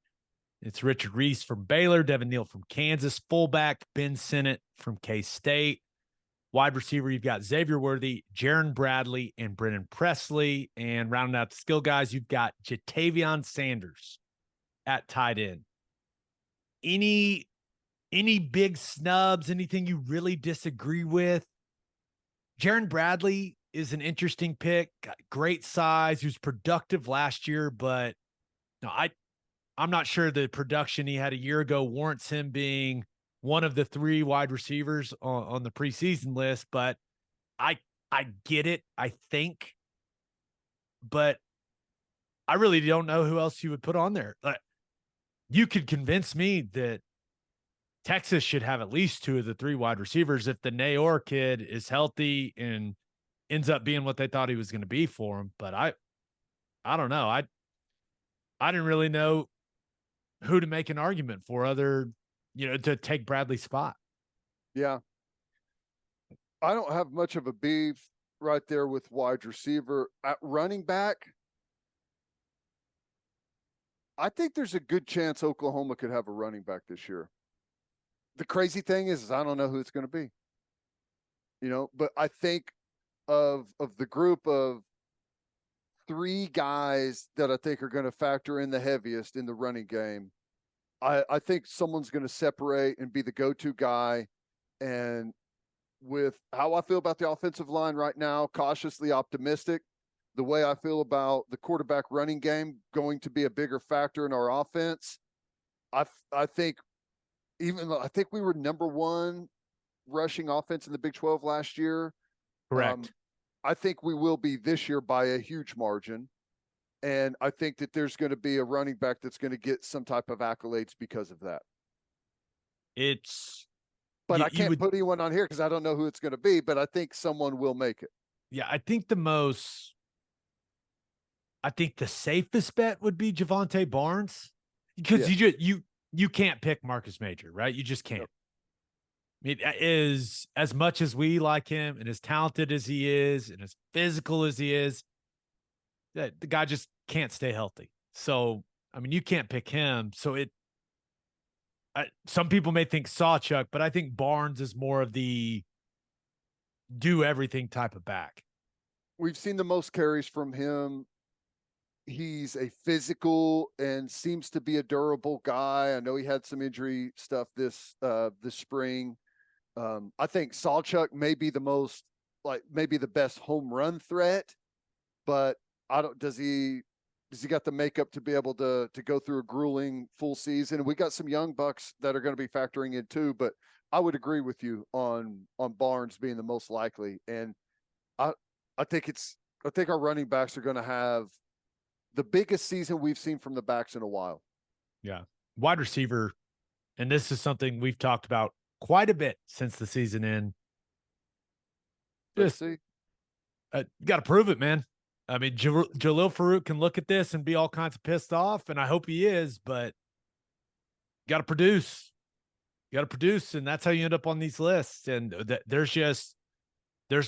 it's Richard Reese from Baylor, Devin Neal from Kansas, fullback, Ben Sinnott from K-State. Wide receiver, you've got Xavier Worthy, Jaron Bradley, and Brennan Presley. And rounding out the skill guys, you've got Jatavion Sanders at tight end. Any big snubs, anything you really disagree with? Jaron Bradley is an interesting pick, got great size. He was productive last year, but no, I'm not sure the production he had a year ago warrants him being one of the 3 wide receivers on the preseason list, but I get it, I think, but I really don't know who else you would put on there. You could convince me that Texas should have at least 2 of the 3 wide receivers if the Nayor kid is healthy and ends up being what they thought he was going to be for him. But I don't know. I didn't really know who to make an argument for other, to take Bradley's spot. Yeah. I don't have much of a beef right there with wide receiver. At running back, I think there's a good chance Oklahoma could have a running back this year. The crazy thing is I don't know who it's going to be. But I think of the group of 3 guys that I think are going to factor in the heaviest in the running game, I think someone's going to separate and be the go-to guy. And with how I feel about the offensive line right now, cautiously optimistic. The way I feel about the quarterback running game going to be a bigger factor in our offense, I think, even though I think we were number 1 rushing offense in the Big 12 last year. Correct. I think we will be this year by a huge margin. And I think that there's going to be a running back that's going to get some type of accolades because of that. But I can't put anyone on here because I don't know who it's going to be, but I think someone will make it. Yeah, I think the safest bet would be Javonte Barnes, because you can't pick Marcus Major, right? You just can't. Yep. I mean, is as much as we like him and as talented as he is and as physical as he is, the guy just can't stay healthy. So, I mean, you can't pick him. So some people may think Sawchuk, but I think Barnes is more of the do everything type of back. We've seen the most carries from him. He's a physical and seems to be a durable guy. I know he had some injury stuff this spring. I think Sawchuk may be maybe the best home run threat, but does he got the makeup to be able to go through a grueling full season? And we got some young bucks that are going to be factoring in too, but I would agree with you on Barnes being the most likely. And I think our running backs are going to have the biggest season we've seen from the backs in a while. Yeah. Wide receiver, and this is something we've talked about quite a bit since the season end. Let's see. Got to prove it, man. I mean, Jalil Farouk can look at this and be all kinds of pissed off, and I hope he is, but got to produce. You got to produce, and that's how you end up on these lists. And there's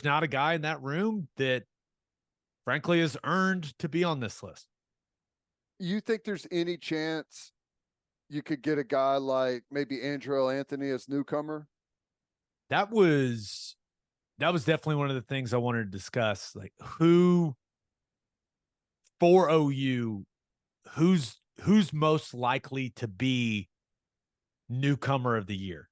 not a guy in that room that, frankly, has earned to be on this list. You think there's any chance you could get a guy like maybe Andrell Anthony as newcomer? That was definitely one of the things I wanted to discuss. Like, who for OU, who's most likely to be newcomer of the year?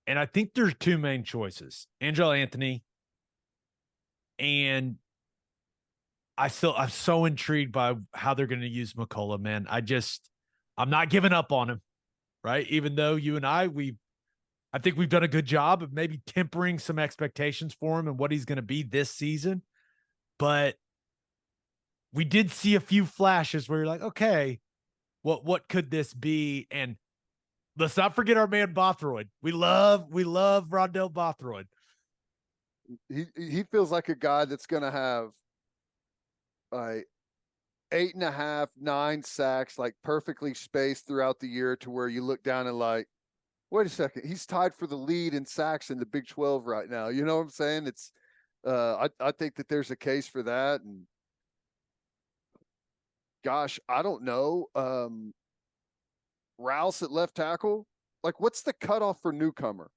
And I think there's 2 main choices: Andrell Anthony, and I'm so intrigued by how they're going to use McCullough, man. I'm not giving up on him, right? Even though you and I think we've done a good job of maybe tempering some expectations for him and what he's going to be this season. but we did see a few flashes where you're like, okay, what could this be? And let's not forget our man Bothroyd. We love Rondell Bothroyd. He feels like a guy that's going to have 8.5, 9 sacks, like perfectly spaced throughout the year, to where you look down and like, wait a second, he's tied for the lead in sacks in the Big 12 right now. You know what I'm saying? It's I think that there's a case for that. And gosh, I don't know. Rouse at left tackle. Like, what's the cutoff for newcomer?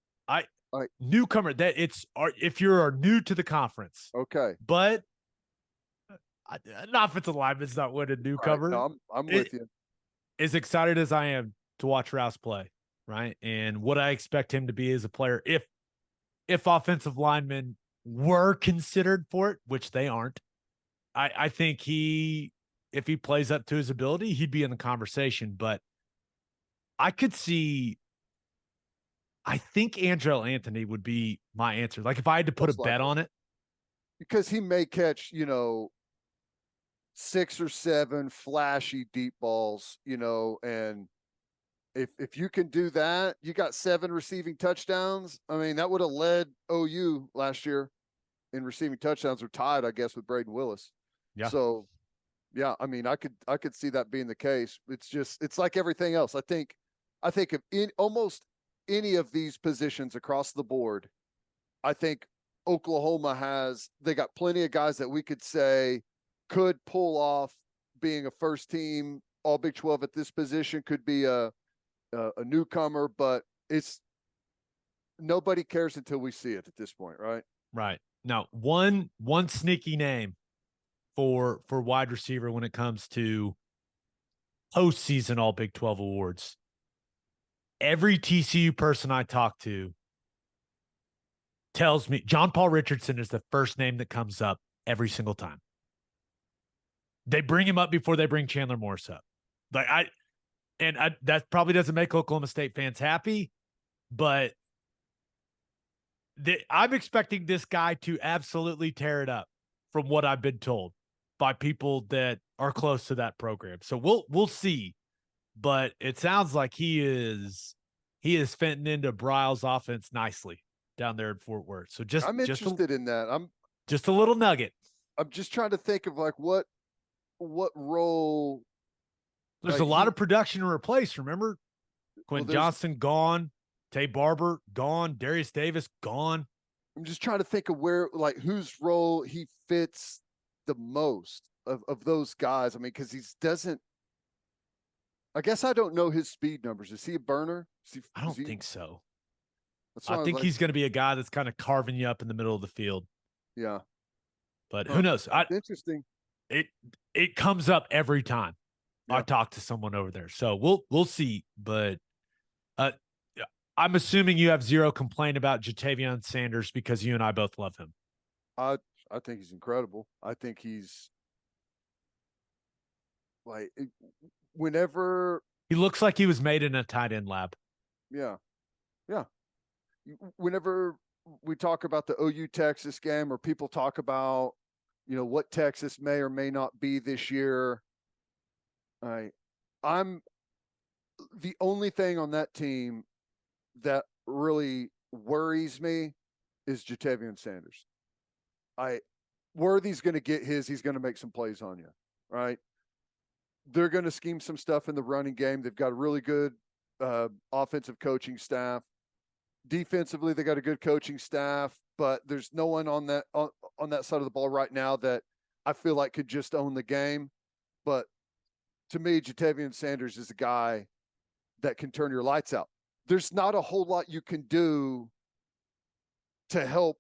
Newcomer, that it's if you're new to the conference. Okay. But an offensive lineman's not winning newcomer. Right. No, I'm with you. As excited as I am to watch Rouse play, right? And what I expect him to be as a player, if offensive linemen were considered for it, which they aren't, I think if he plays up to his ability, he'd be in the conversation. But I could see, I think Andrell Anthony would be my answer. Like, if I had to put a bet on it. Because he may catch, 6 or 7 flashy deep balls, and if you can do that, you got 7 receiving touchdowns. I mean, that would have led OU last year in receiving touchdowns, or tied, I guess, with Braden Willis. Yeah. So, yeah, I mean, I could see that being the case. It's like everything else. I think if in almost any of these positions across the board, I think Oklahoma they got plenty of guys that we could say could pull off being a first team all Big 12 at this position, could be a newcomer, but it's nobody cares until we see it at this point, right? Right. Now, one sneaky name for wide receiver when it comes to postseason all Big 12 awards. Every TCU person I talk to tells me John Paul Richardson is the first name that comes up every single time. They bring him up before they bring Chandler Morris up. Like that probably doesn't make Oklahoma State fans happy, but I'm expecting this guy to absolutely tear it up from what I've been told by people that are close to that program. So we'll see, but it sounds like he is fitting into Briles' offense nicely down there in Fort Worth. So I'm interested in that. I'm just a little nugget. I'm just trying to think of like what role. There's a lot of production to replace. Remember, Quentin Johnson gone, Tay Barber gone, Darius Davis gone. I'm just trying to think of whose role he fits the most of those guys. I mean, because I guess I don't know his speed numbers. Is he a burner? I don't think so. I think he's going to be a guy that's kind of carving you up in the middle of the field. Yeah. But who knows? Interesting. It comes up every time I talk to someone over there. So we'll see. But I'm assuming you have zero complaint about Jatavion Sanders because you and I both love him. I think he's incredible. I think he's like, whenever he looks like he was made in a tight end lab. Yeah. Yeah. Whenever we talk about the OU Texas game, or people talk about, what Texas may or may not be this year, I'm the only thing on that team that really worries me is Jatavion Sanders. Worthy's going to get he's going to make some plays on you, right? They're going to scheme some stuff in the running game. They've got a really good offensive coaching staff. Defensively, they got a good coaching staff, but there's no one on that side of the ball right now that I feel like could just own the game. But to me, Jatavion Sanders is a guy that can turn your lights out. There's not a whole lot you can do to help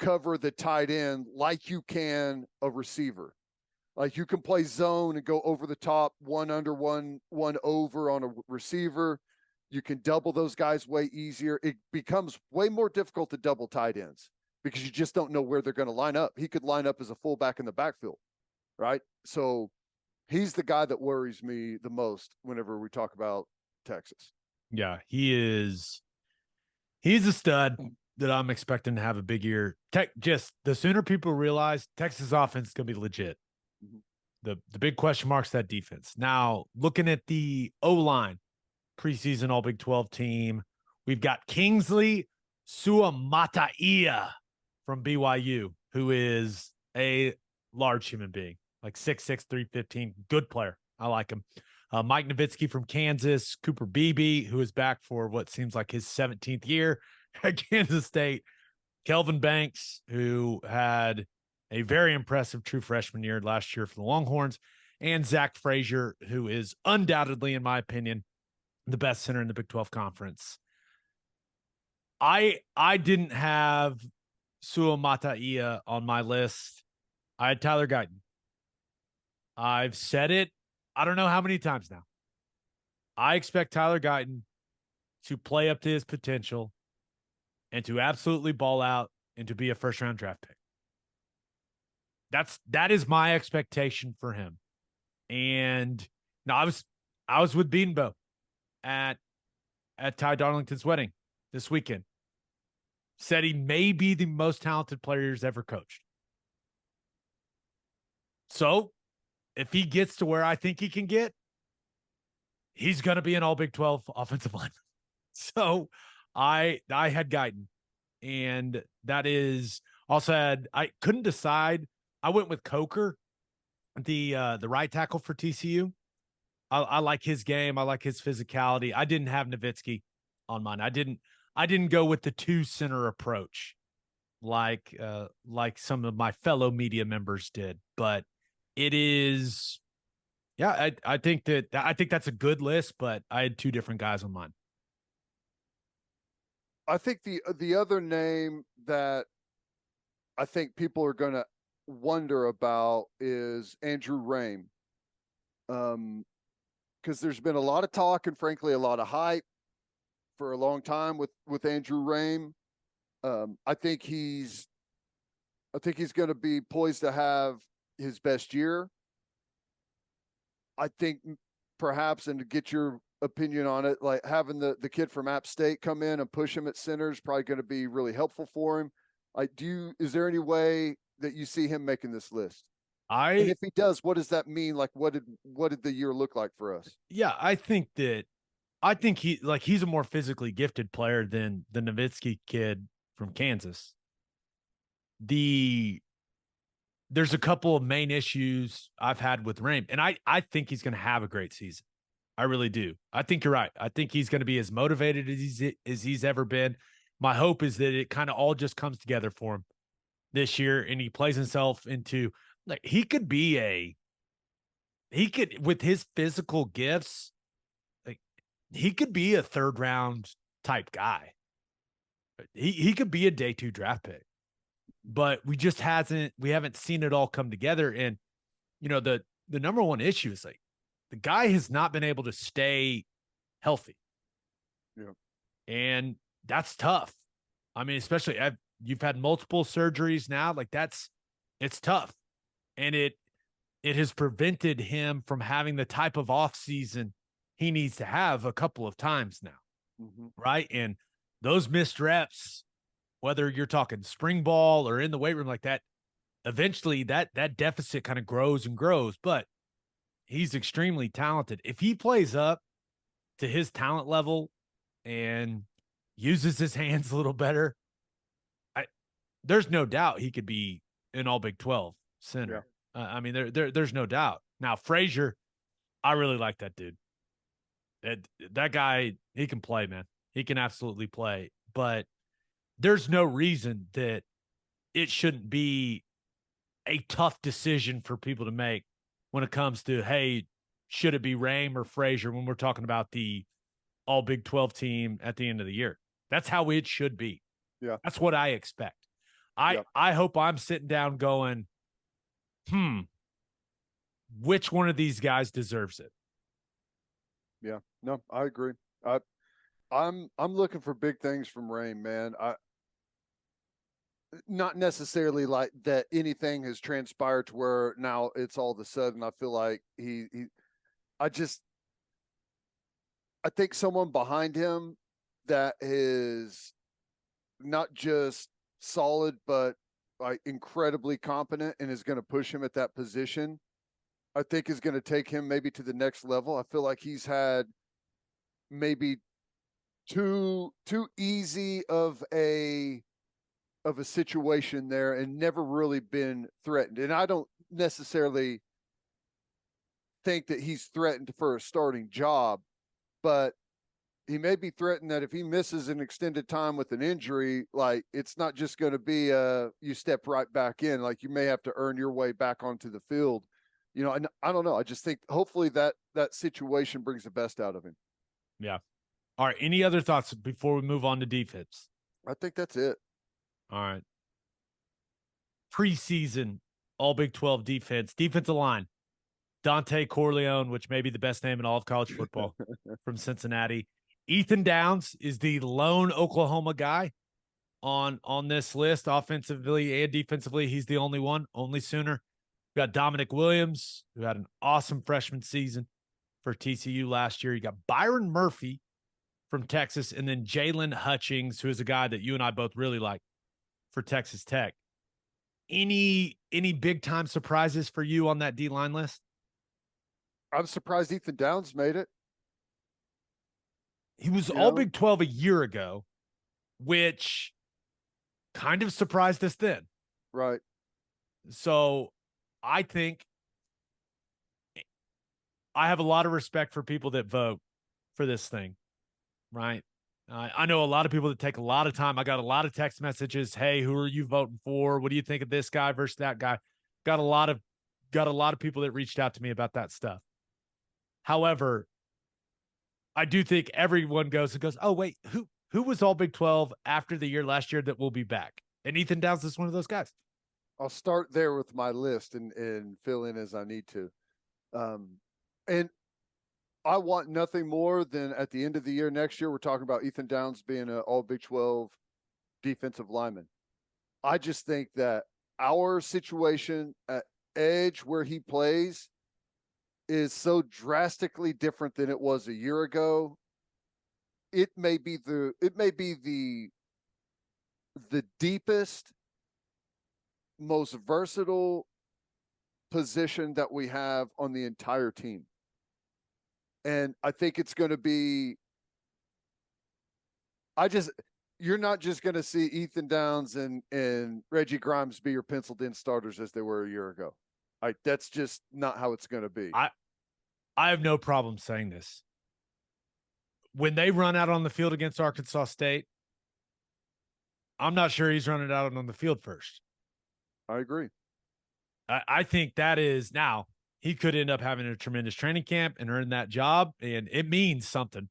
cover the tight end like you can a receiver. Like, you can play zone and go over the top, one under, one over on a receiver. You can double those guys way easier. It becomes way more difficult to double tight ends because you just don't know where they're going to line up. He could line up as a fullback in the backfield, right? So he's the guy that worries me the most whenever we talk about Texas. Yeah, he's a stud. that I'm expecting to have a big year. Just the sooner people realize Texas offense is going to be legit. Mm-hmm. The big question mark's that defense. Now, looking at the O-line, preseason All-Big 12 team, we've got Kingsley Suamataia from BYU, who is a large human being, like 6'6", 315, good player. I like him. Mike Nowitzki from Kansas, Cooper Beebe, who is back for what seems like his 17th year at Kansas State, Kelvin Banks, who had a very impressive true freshman year last year for the Longhorns, and Zach Frazier, who is undoubtedly, in my opinion, the best center in the Big 12 Conference. I didn't have Suamataia on my list. I had Tyler Guyton. I've said it, I don't know how many times now. I expect Tyler Guyton to play up to his potential and to absolutely ball out and to be a first-round draft pick. That is my expectation for him. And now I was with Beanbo at Ty Darlington's wedding this weekend. Said he may be the most talented player he's ever coached. So if he gets to where I think he can get, he's going to be an all Big 12 offensive lineman. So I had Guyton, and that is also I couldn't decide. I went with Coker, the right tackle for TCU. I like his game. I like his physicality. I didn't have Nowitzki on mine. I didn't go with the two center approach like some of my fellow media members did, but it is, yeah, I think that's a good list, but I had two different guys on mine. I think the other name that I think people are going to wonder about is Andrew Rame. Because there's been a lot of talk and frankly a lot of hype for a long time with Andrew Rame. I think he's going to be poised to have his best year. I think perhaps, and to get your opinion on it, like having the kid from App State come in and push him at center is probably going to be really helpful for him. Is there any way that you see him making this list? And if he does, what does that mean? Like, what did the year look like for us? Yeah, I think he's a more physically gifted player than the Nowitzki kid from Kansas. There's a couple of main issues I've had with Rame, and I think he's going to have a great season. I really do. I think you're right. I think he's going to be as motivated as he's ever been. My hope is that it kind of all just comes together for him this year, and he plays himself into, like, he could, with his physical gifts, like, he could be a third round type guy. He could be a day 2 draft pick, but we haven't seen it all come together. And, the number one issue is, like, the guy has not been able to stay healthy. Yeah. And that's tough. I mean, especially you've had multiple surgeries now, like it's tough. And it has prevented him from having the type of off season he needs to have a couple of times now. Mm-hmm. Right. And those missed reps, whether you're talking spring ball or in the weight room like that, eventually that deficit kind of grows and grows, but he's extremely talented. If he plays up to his talent level and uses his hands a little better, there's no doubt he could be an all Big 12 center. Yeah. I mean, there's no doubt. Now, Frazier, I really like that dude. That guy, he can play, man. He can absolutely play. But there's no reason that it shouldn't be a tough decision for people to make when it comes to, hey, should it be Rame or Frazier when we're talking about the all Big 12 team at the end of the year? That's how it should be. Yeah. That's what I expect. I hope I'm sitting down going, which one of these guys deserves it? Yeah, no, I agree. I'm looking for big things from Rame, man. Not necessarily like that anything has transpired to where now it's all of a sudden I feel like I think someone behind him that is not just solid, but like incredibly competent and is going to push him at that position, I think is going to take him maybe to the next level. I feel like he's had maybe too easy of a situation there and never really been threatened. And I don't necessarily think that he's threatened for a starting job, but he may be threatened that if he misses an extended time with an injury, like it's not just going to be you step right back in. Like you may have to earn your way back onto the field. You know, and I don't know. I just think hopefully that situation brings the best out of him. Yeah. All right. Any other thoughts before we move on to defense? I think that's it. All right. Preseason all Big 12 defensive line. Dante Corleone, which may be the best name in all of college football from Cincinnati. Ethan Downs is the lone Oklahoma guy on this list, offensively and defensively. He's the only one, only Sooner. We got Dominic Williams, who had an awesome freshman season for TCU last year. You got Byron Murphy from Texas, and then Jalen Hutchings, who is a guy that you and I both really like for Texas Tech. Any big time surprises for you on that D-line list? I'm surprised Ethan Downs made it. He was all Big 12 a year ago, which kind of surprised us then. Right. So I think I have a lot of respect for people that vote for this thing, right? I know a lot of people that take a lot of time. I got a lot of text messages. Hey, who are you voting for? What do you think of this guy versus that guy? Got a lot of people that reached out to me about that stuff. However, I do think everyone goes, oh, wait, who was all Big 12 after the year last year that will be back? And Ethan Downs is one of those guys. I'll start there with my list and fill in as I need to. And I want nothing more than at the end of the year next year, we're talking about Ethan Downs being an all Big 12 defensive lineman. I just think that our situation at edge where he plays is so drastically different than it was a year ago. It may be the deepest, most versatile position that we have on the entire team. And I think it's going to be, you're not just going to see Ethan Downs and Reggie Grimes be your penciled in starters as they were a year ago. That's just not how it's going to be. I have no problem saying this. When they run out on the field against Arkansas State, I'm not sure he's running out on the field first. I agree. I think that is, now he could end up having a tremendous training camp and earn that job, and it means something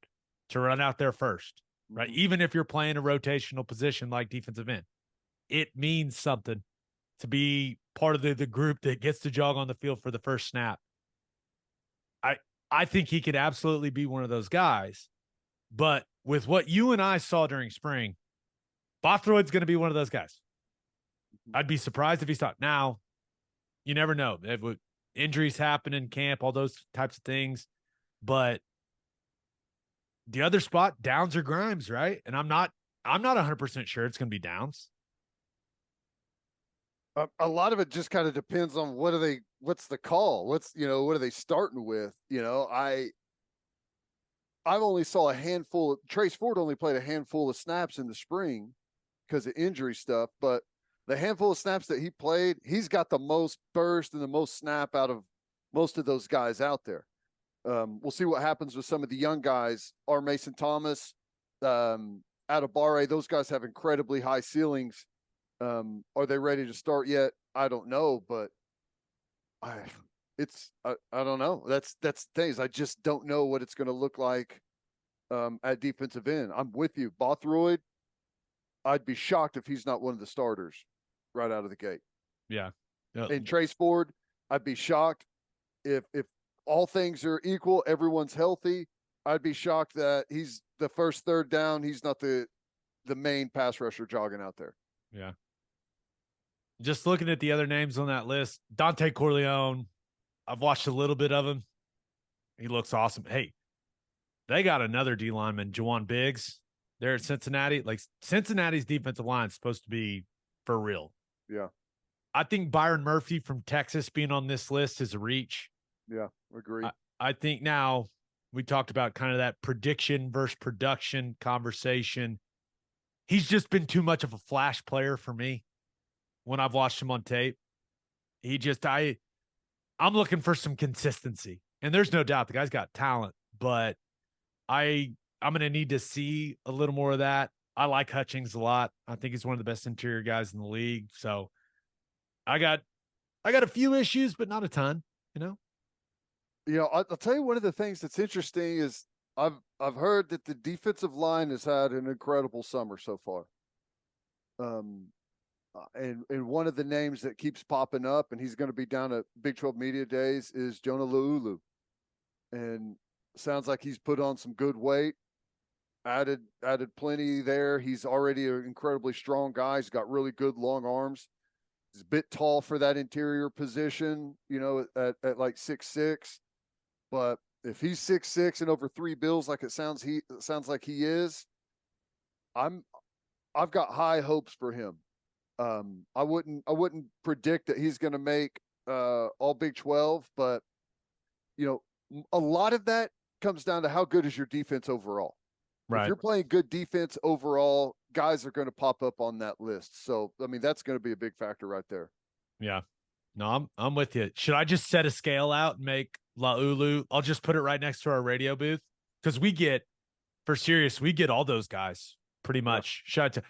to run out there first, right? Mm-hmm. Even if you're playing a rotational position like defensive end, it means something to be part of the group that gets to jog on the field for the first snap. I think he could absolutely be one of those guys, but with what you and I saw during spring, Bothroyd's going to be one of those guys. I'd be surprised if he's not. Now, you never know. Injuries happen in camp, all those types of things. But the other spot, Downs or Grimes, right? And I'm not 100% sure it's going to be Downs. A lot of it just kind of depends on what's the call? What are they starting with? I've only saw a handful. Trace Ford only played a handful of snaps in the spring because of injury stuff, but the handful of snaps that he played, he's got the most burst and the most snap out of most of those guys out there. We'll see what happens with some of the young guys. R. Mason Thomas, Adebare, those guys have incredibly high ceilings. Are they ready to start yet? I don't know, but I don't know. That's things. I just don't know what it's going to look like at defensive end. I'm with you. Bothroyd, I'd be shocked if he's not one of the starters right out of the gate. Yeah. And Trace Ford, I'd be shocked if all things are equal, everyone's healthy. I'd be shocked that he's the first third down. He's not the main pass rusher jogging out there. Yeah. Just looking at the other names on that list, Dante Corleone, I've watched a little bit of him. He looks awesome. Hey, they got another D lineman, Juwan Biggs. They're at Cincinnati. Like Cincinnati's defensive line is supposed to be for real. Yeah. I think Byron Murphy from Texas being on this list is a reach. Yeah, agree. I think now we talked about kind of that prediction versus production conversation. He's just been too much of a flash player for me when I've watched him on tape. I'm looking for some consistency. And there's no doubt the guy's got talent, but I'm going to need to see a little more of that. I like Hutchings a lot. I think he's one of the best interior guys in the league. So I got a few issues, but not a ton, you know? I'll tell you one of the things that's interesting is I've heard that the defensive line has had an incredible summer so far. And one of the names that keeps popping up, and he's going to be down at Big 12 Media Days, is Jonah Laulu. And sounds like he's put on some good weight, added plenty there. He's already an incredibly strong guy. He's got really good long arms. He's a bit tall for that interior position, at like 6'6". But if he's 6'6" and over 3 bills, like it sounds like he is, I've got high hopes for him. I wouldn't predict that he's going to make all Big 12, but a lot of that comes down to how good is your defense overall. Right. If you're playing good defense overall, guys are going to pop up on that list. So, I mean, that's going to be a big factor right there. Yeah. No, I'm with you. Should I just set a scale out and make Laulu? I'll just put it right next to our radio booth because we get all those guys pretty much. Yeah. Shout out to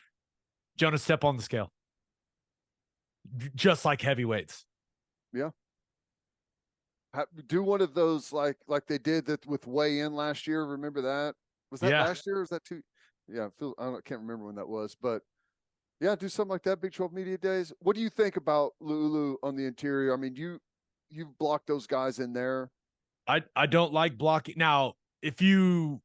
Jonah, step on the scale. Just like heavyweights. Yeah. Do one of those like they did that with weigh in last year. Remember that? Was that last year? Or was that two? Yeah, I can't remember when that was, but yeah, do something like that. Big 12 Media Days. What do you think about Lulu on the interior? I mean, you've blocked those guys in there. I don't like blocking. Now, if you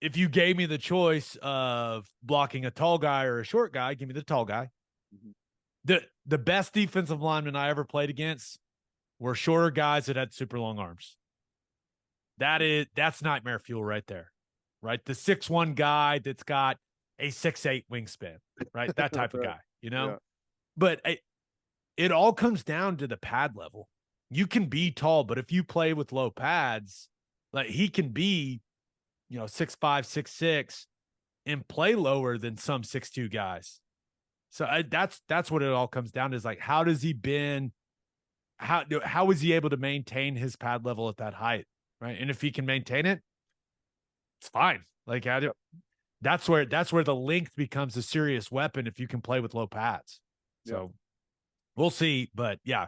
gave me the choice of blocking a tall guy or a short guy, give me the tall guy. Mm-hmm. The best defensive linemen I ever played against were shorter guys that had super long arms. That's nightmare fuel right there, right? The 6'1" guy that's got a 6'8" wingspan, right? That type of guy, Yeah. But it all comes down to the pad level. You can be tall, but if you play with low pads, like he can be, 6'5", 6'6", and play lower than some 6'2" guys. So that's what it all comes down to, is like, how does he been? How is he able to maintain his pad level at that height, right? And if he can maintain it, it's fine. Like that's where the length becomes a serious weapon if you can play with low pads. So we'll see, but yeah,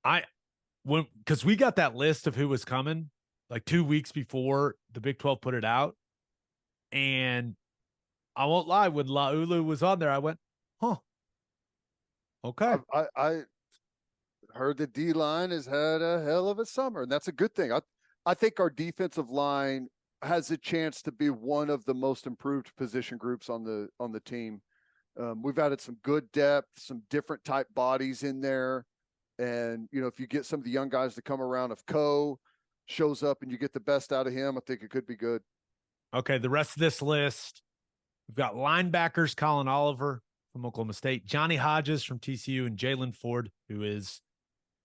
because we got that list of who was coming like 2 weeks before the Big 12 put it out, and I won't lie, when Laulu was on there, I went, huh, okay. I heard the D-line has had a hell of a summer, and that's a good thing. I think our defensive line has a chance to be one of the most improved position groups on the team. We've added some good depth, some different type bodies in there. And, if you get some of the young guys to come around, if Coe shows up and you get the best out of him, I think it could be good. Okay, the rest of this list, we've got linebackers, Colin Oliver from Oklahoma State, Johnny Hodges from TCU, and Jalen Ford, who is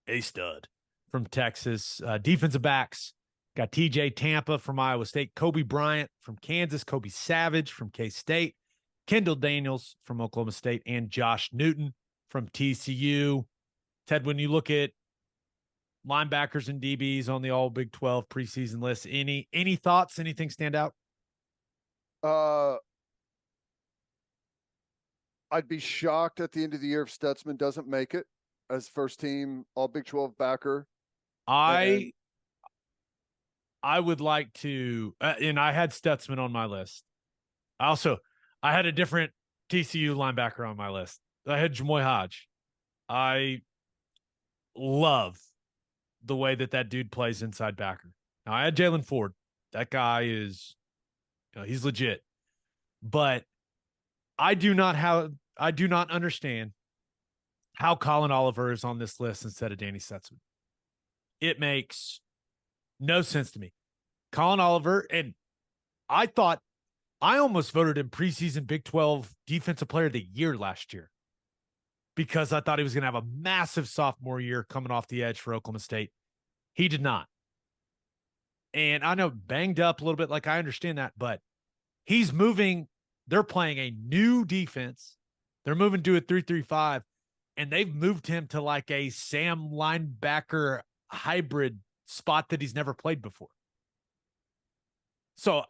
a stud, from Texas. Defensive backs, got TJ Tampa from Iowa State, Kobe Bryant from Kansas, Kobe Savage from K-State, Kendall Daniels from Oklahoma State, and Josh Newton from TCU. Ted, when you look at linebackers and DBs on the all Big 12 preseason list, any thoughts? Anything stand out? I'd be shocked at the end of the year if Stutzman doesn't make it as first team all Big 12 backer. I would like to, and I had Stutzman on my list. I had a different TCU linebacker on my list. I had Jamoy Hodge. I love the way that dude plays inside backer. Now, I had Jalen Ford. That guy is, he's legit. But I do not understand how Colin Oliver is on this list instead of Danny Stutzman. It makes no sense to me. Colin Oliver, and I thought I almost voted him preseason Big 12 Defensive Player of the Year last year because I thought he was going to have a massive sophomore year coming off the edge for Oklahoma State. He did not. And I know banged up a little bit, like I understand that, but he's moving. They're playing a new defense. They're moving to a 3-3-5, and they've moved him to like a Sam linebacker hybrid spot that he's never played before. So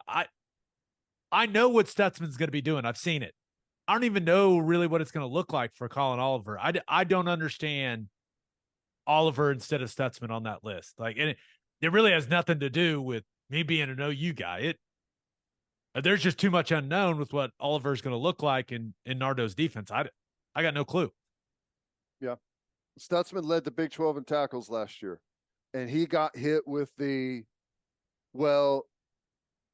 I know what Stutzman's going to be doing. I've seen it. I don't even know really what it's going to look like for Colin Oliver. I don't understand Oliver instead of Stutzman on that list. Like, and it really has nothing to do with me being an OU guy. There's just too much unknown with what Oliver's going to look like in Nardo's defense. I got no clue. Yeah. Stutzman led the Big 12 in tackles last year, and he got hit with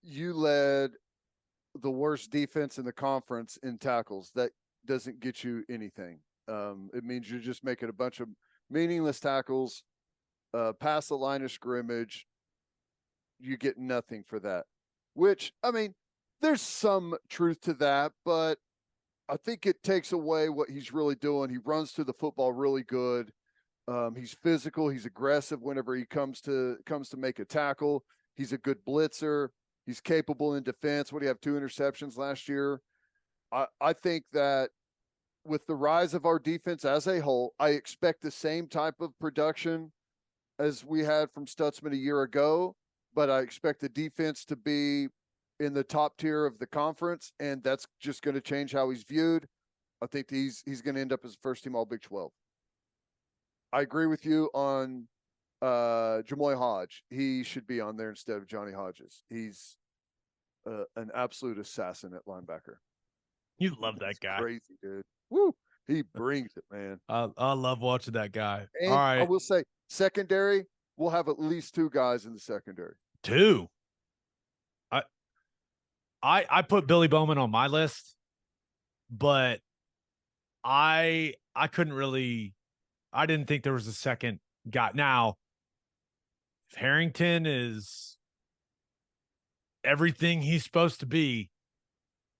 you led the worst defense in the conference in tackles. That doesn't get you anything. It means you're just making a bunch of meaningless tackles, past the line of scrimmage. You get nothing for that, which, I mean, there's some truth to that, but I think it takes away what he's really doing. He runs to the football really good. He's physical. He's aggressive whenever he comes to make a tackle. He's a good blitzer. He's capable in defense. What do you have? 2 interceptions last year. I think that with the rise of our defense as a whole, I expect the same type of production as we had from Stutzman a year ago, but I expect the defense to be in the top tier of the conference, and that's just going to change how he's viewed. I think he's going to end up as first team All Big 12. I agree with you on Jamoy Hodge. He should be on there instead of Johnny Hodges. He's an absolute assassin at linebacker. You love that guy. Crazy, dude. Woo. He brings it, man. I love watching that guy. And all right. I will say, secondary, we'll have at least 2 guys in the secondary. 2. I put Billy Bowman on my list, but I couldn't really, I didn't think there was a second guy. Now, if Harrington is everything he's supposed to be,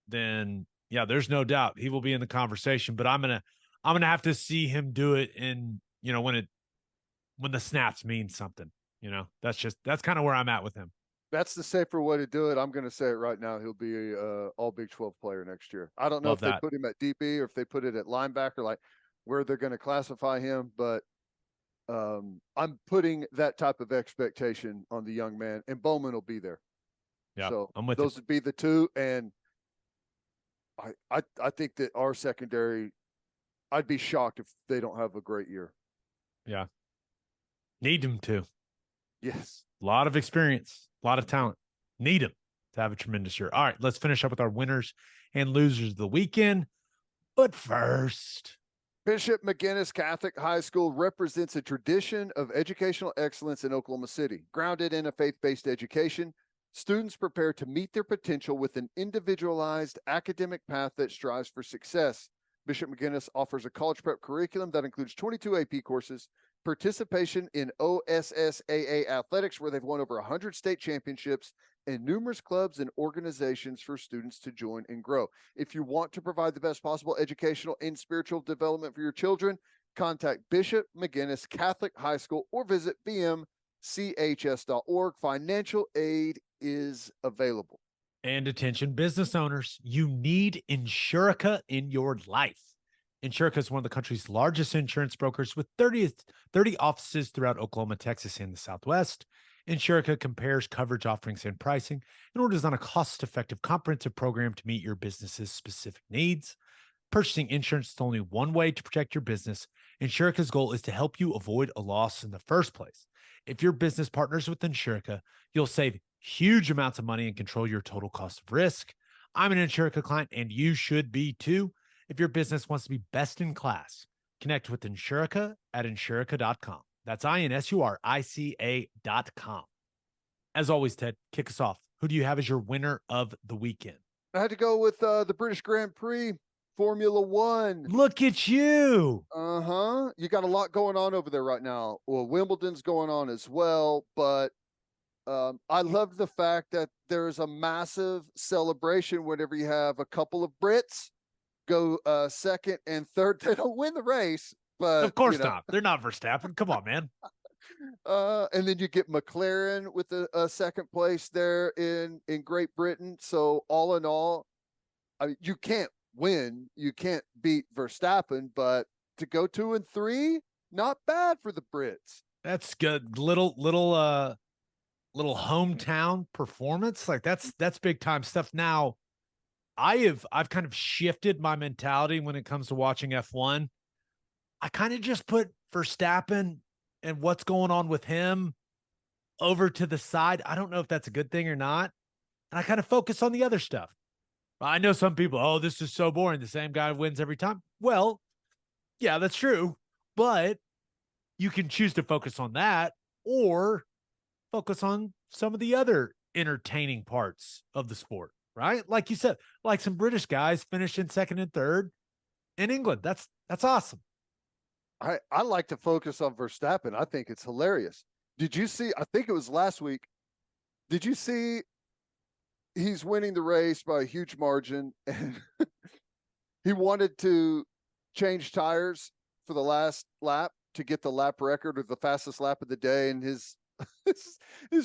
then yeah, there's no doubt he will be in the conversation. But I'm gonna have to see him do it in, when the snaps mean something. That's kind of where I'm at with him. That's the safer way to do it. I'm going to say it right now. He'll be a all Big 12 player next year. I don't know if they put him at DB or if they put it at linebacker, like where they're going to classify him. But I'm putting that type of expectation on the young man, and Bowman will be there. Yeah, so I'm with those you. Would be the 2. And I think that our secondary, I'd be shocked if they don't have a great year. Yeah. Need them to. Yes. A lot of experience, a lot of talent. Need them to have a tremendous year. All right, let's finish up with our winners and losers of the weekend. But first, Bishop McGuinness Catholic High School represents a tradition of educational excellence in Oklahoma City. Grounded in a faith-based education, students prepare to meet their potential with an individualized academic path that strives for success. Bishop McGuinness offers a college prep curriculum that includes 22 AP courses, participation in OSSAA athletics, where they've won over 100 state championships, and numerous clubs and organizations for students to join and grow. If you want to provide the best possible educational and spiritual development for your children, contact Bishop McGuinness Catholic High School or visit bmchs.org. Financial aid is available. And attention business owners, you need Insurica in your life. Insurica is one of the country's largest insurance brokers with 30 offices throughout Oklahoma, Texas, and the Southwest. Insurica compares coverage offerings and pricing in order to design a cost-effective, comprehensive program to meet your business's specific needs. Purchasing insurance is only one way to protect your business. Insurica's goal is to help you avoid a loss in the first place. If your business partners with Insurica, you'll save huge amounts of money and control your total cost of risk. I'm an Insurica client, and you should be too. If your business wants to be best in class, connect with Insurica at insurica.com. That's INSURICA.com. As always, Ted, kick us off. Who do you have as your winner of the weekend? I had to go with the British Grand Prix, Formula One. Look at you. You got a lot going on over there right now. Well, Wimbledon's going on as well, but I love the fact that there's a massive celebration whenever you have a couple of Brits go second and third. They don't win the race, but Of course not. They're not Verstappen. Come on, man. And then you get McLaren with a second place there in Great Britain. So all in all, I mean, you can't win, you can't beat Verstappen, but to go 2 and 3, not bad for the Brits. That's good. Little hometown performance. Like that's big time stuff. Now, I've kind of shifted my mentality when it comes to watching F1. I kind of just put Verstappen and what's going on with him over to the side. I don't know if that's a good thing or not. And I kind of focus on the other stuff. I know some people, oh, this is so boring. The same guy wins every time. Well, yeah, that's true. But you can choose to focus on that or focus on some of the other entertaining parts of the sport, right? Like you said, like some British guys finishing second and third in England. That's awesome. I like to focus on Verstappen. I think it's hilarious. Did you see? I think it was last week. Did you see? He's winning the race by a huge margin, and he wanted to change tires for the last lap to get the lap record or the fastest lap of the day. And his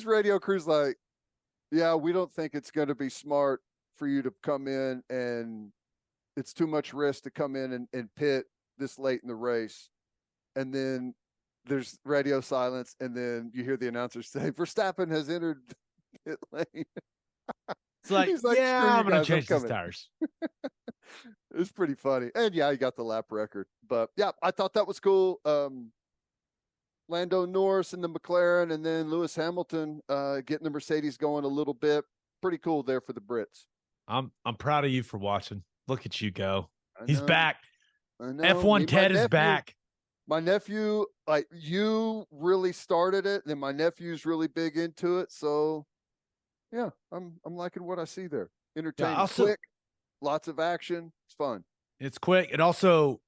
radio crew's like, "Yeah, we don't think it's going to be smart for you to come in, and it's too much risk to come in and pit this late in the race." And then there's radio silence, and then you hear the announcer say, "Verstappen has entered pit lane." It's like, yeah, I'm going to change these tires. It's pretty funny. And yeah, he got the lap record. But yeah, I thought that was cool. Lando Norris and the McLaren, and then Lewis Hamilton getting the Mercedes going a little bit. Pretty cool there for the Brits. I'm proud of you for watching. Look at you go. He's know. back. I know. F1 Ted is back. My nephew, like you really started it, then my nephew's really big into it. So yeah, I'm liking what I see there. Entertaining, also, quick, lots of action. It's fun. It's quick. It also,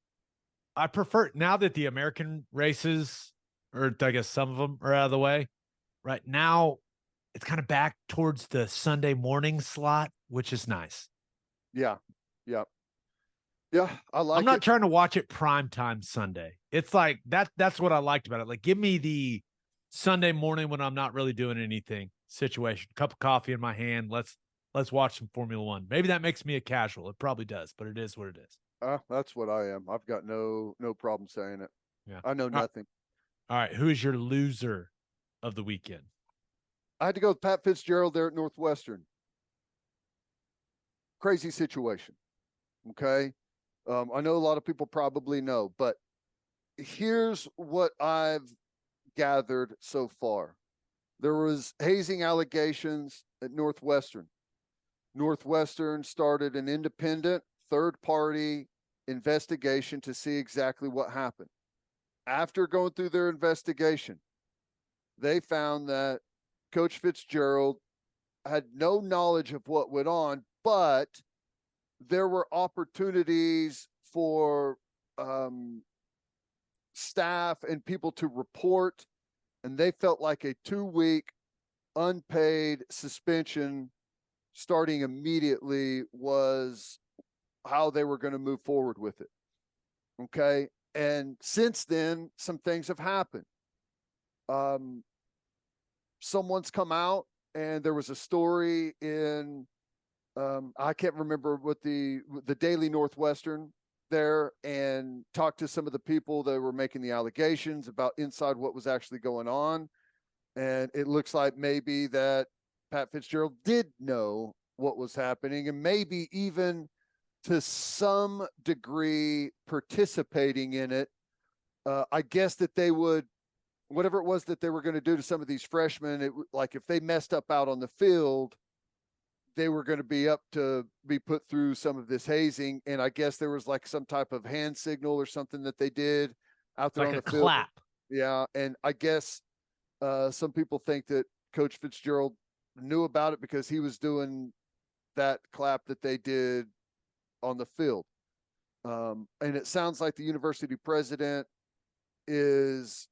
I prefer now that the American races, or I guess some of them are out of the way. Right now, it's kind of back towards the Sunday morning slot, which is nice. Yeah, I like it. I'm not trying to watch it primetime Sunday. It's like that's what I liked about it. Like, give me the Sunday morning when I'm not really doing anything situation. Cup of coffee in my hand. Let's watch some Formula One. Maybe that makes me a casual. It probably does, but it is what it is. That's what I am. I've got no problem saying it. Yeah, I know nothing. All right, who is your loser of the weekend? I had to go with Pat Fitzgerald there at Northwestern. Crazy situation. Okay. I know a lot of people probably know, but here's what I've gathered so far. There was hazing allegations at Northwestern. Northwestern started an independent third-party investigation to see exactly what happened. After going through their investigation, they found that Coach Fitzgerald had no knowledge of what went on, but there were opportunities for staff and people to report, and they felt like a 2-week unpaid suspension starting immediately was how they were going to move forward with it. Okay. And since then, some things have happened. Someone's come out, and there was a story in, I can't remember what the Daily Northwestern there, and talked to some of the people that were making the allegations about inside what was actually going on. And it looks like maybe that Pat Fitzgerald did know what was happening, and maybe even to some degree participating in it. I guess that they would, whatever it was that they were going to do to some of these freshmen, like if they messed up out on the field, they were going to be up to be put through some of this hazing. And I guess there was like some type of hand signal or something that they did out there like on the a field. Clap. Yeah. And I guess some people think that Coach Fitzgerald knew about it because he was doing that clap that they did on the field. And it sounds like the university president is,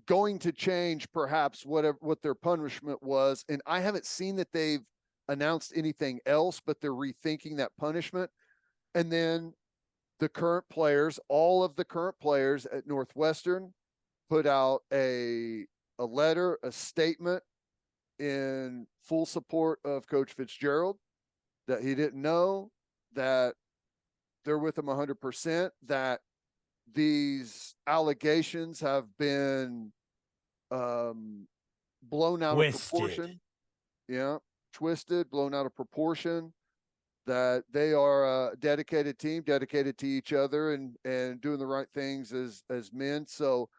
going to change perhaps what their punishment was. And I haven't seen that they've announced anything else, but they're rethinking that punishment. And then the current players, all of the current players at Northwestern put out a letter, a statement in full support of Coach Fitzgerald, that he didn't know, that they're with him 100%, that these allegations have been blown out of proportion. Yeah, twisted, blown out of proportion, that they are a dedicated team, dedicated to each other and doing the right things as men. So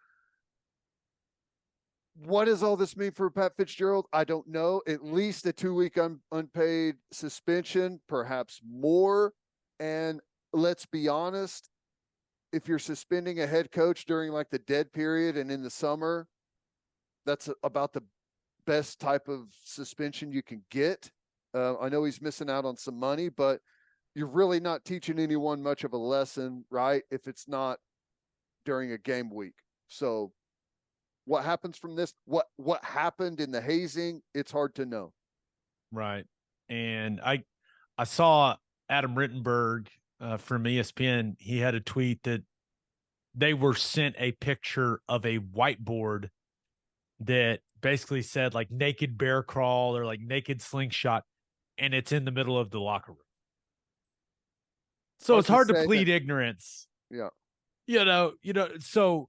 what does all this mean for Pat Fitzgerald? I don't know. At least a 2-week unpaid suspension, perhaps more. And let's be honest, if you're suspending a head coach during like the dead period and in the summer, that's about the best type of suspension you can get. I know he's missing out on some money, but you're really not teaching anyone much of a lesson, right? If it's not during a game week. So what happens from this? What happened in the hazing? It's hard to know. Right. And I saw Adam Rittenberg from ESPN. He had a tweet that they were sent a picture of a whiteboard that basically said like naked bear crawl or like naked slingshot, and it's in the middle of the locker room. So it's hard to plead ignorance. Yeah. So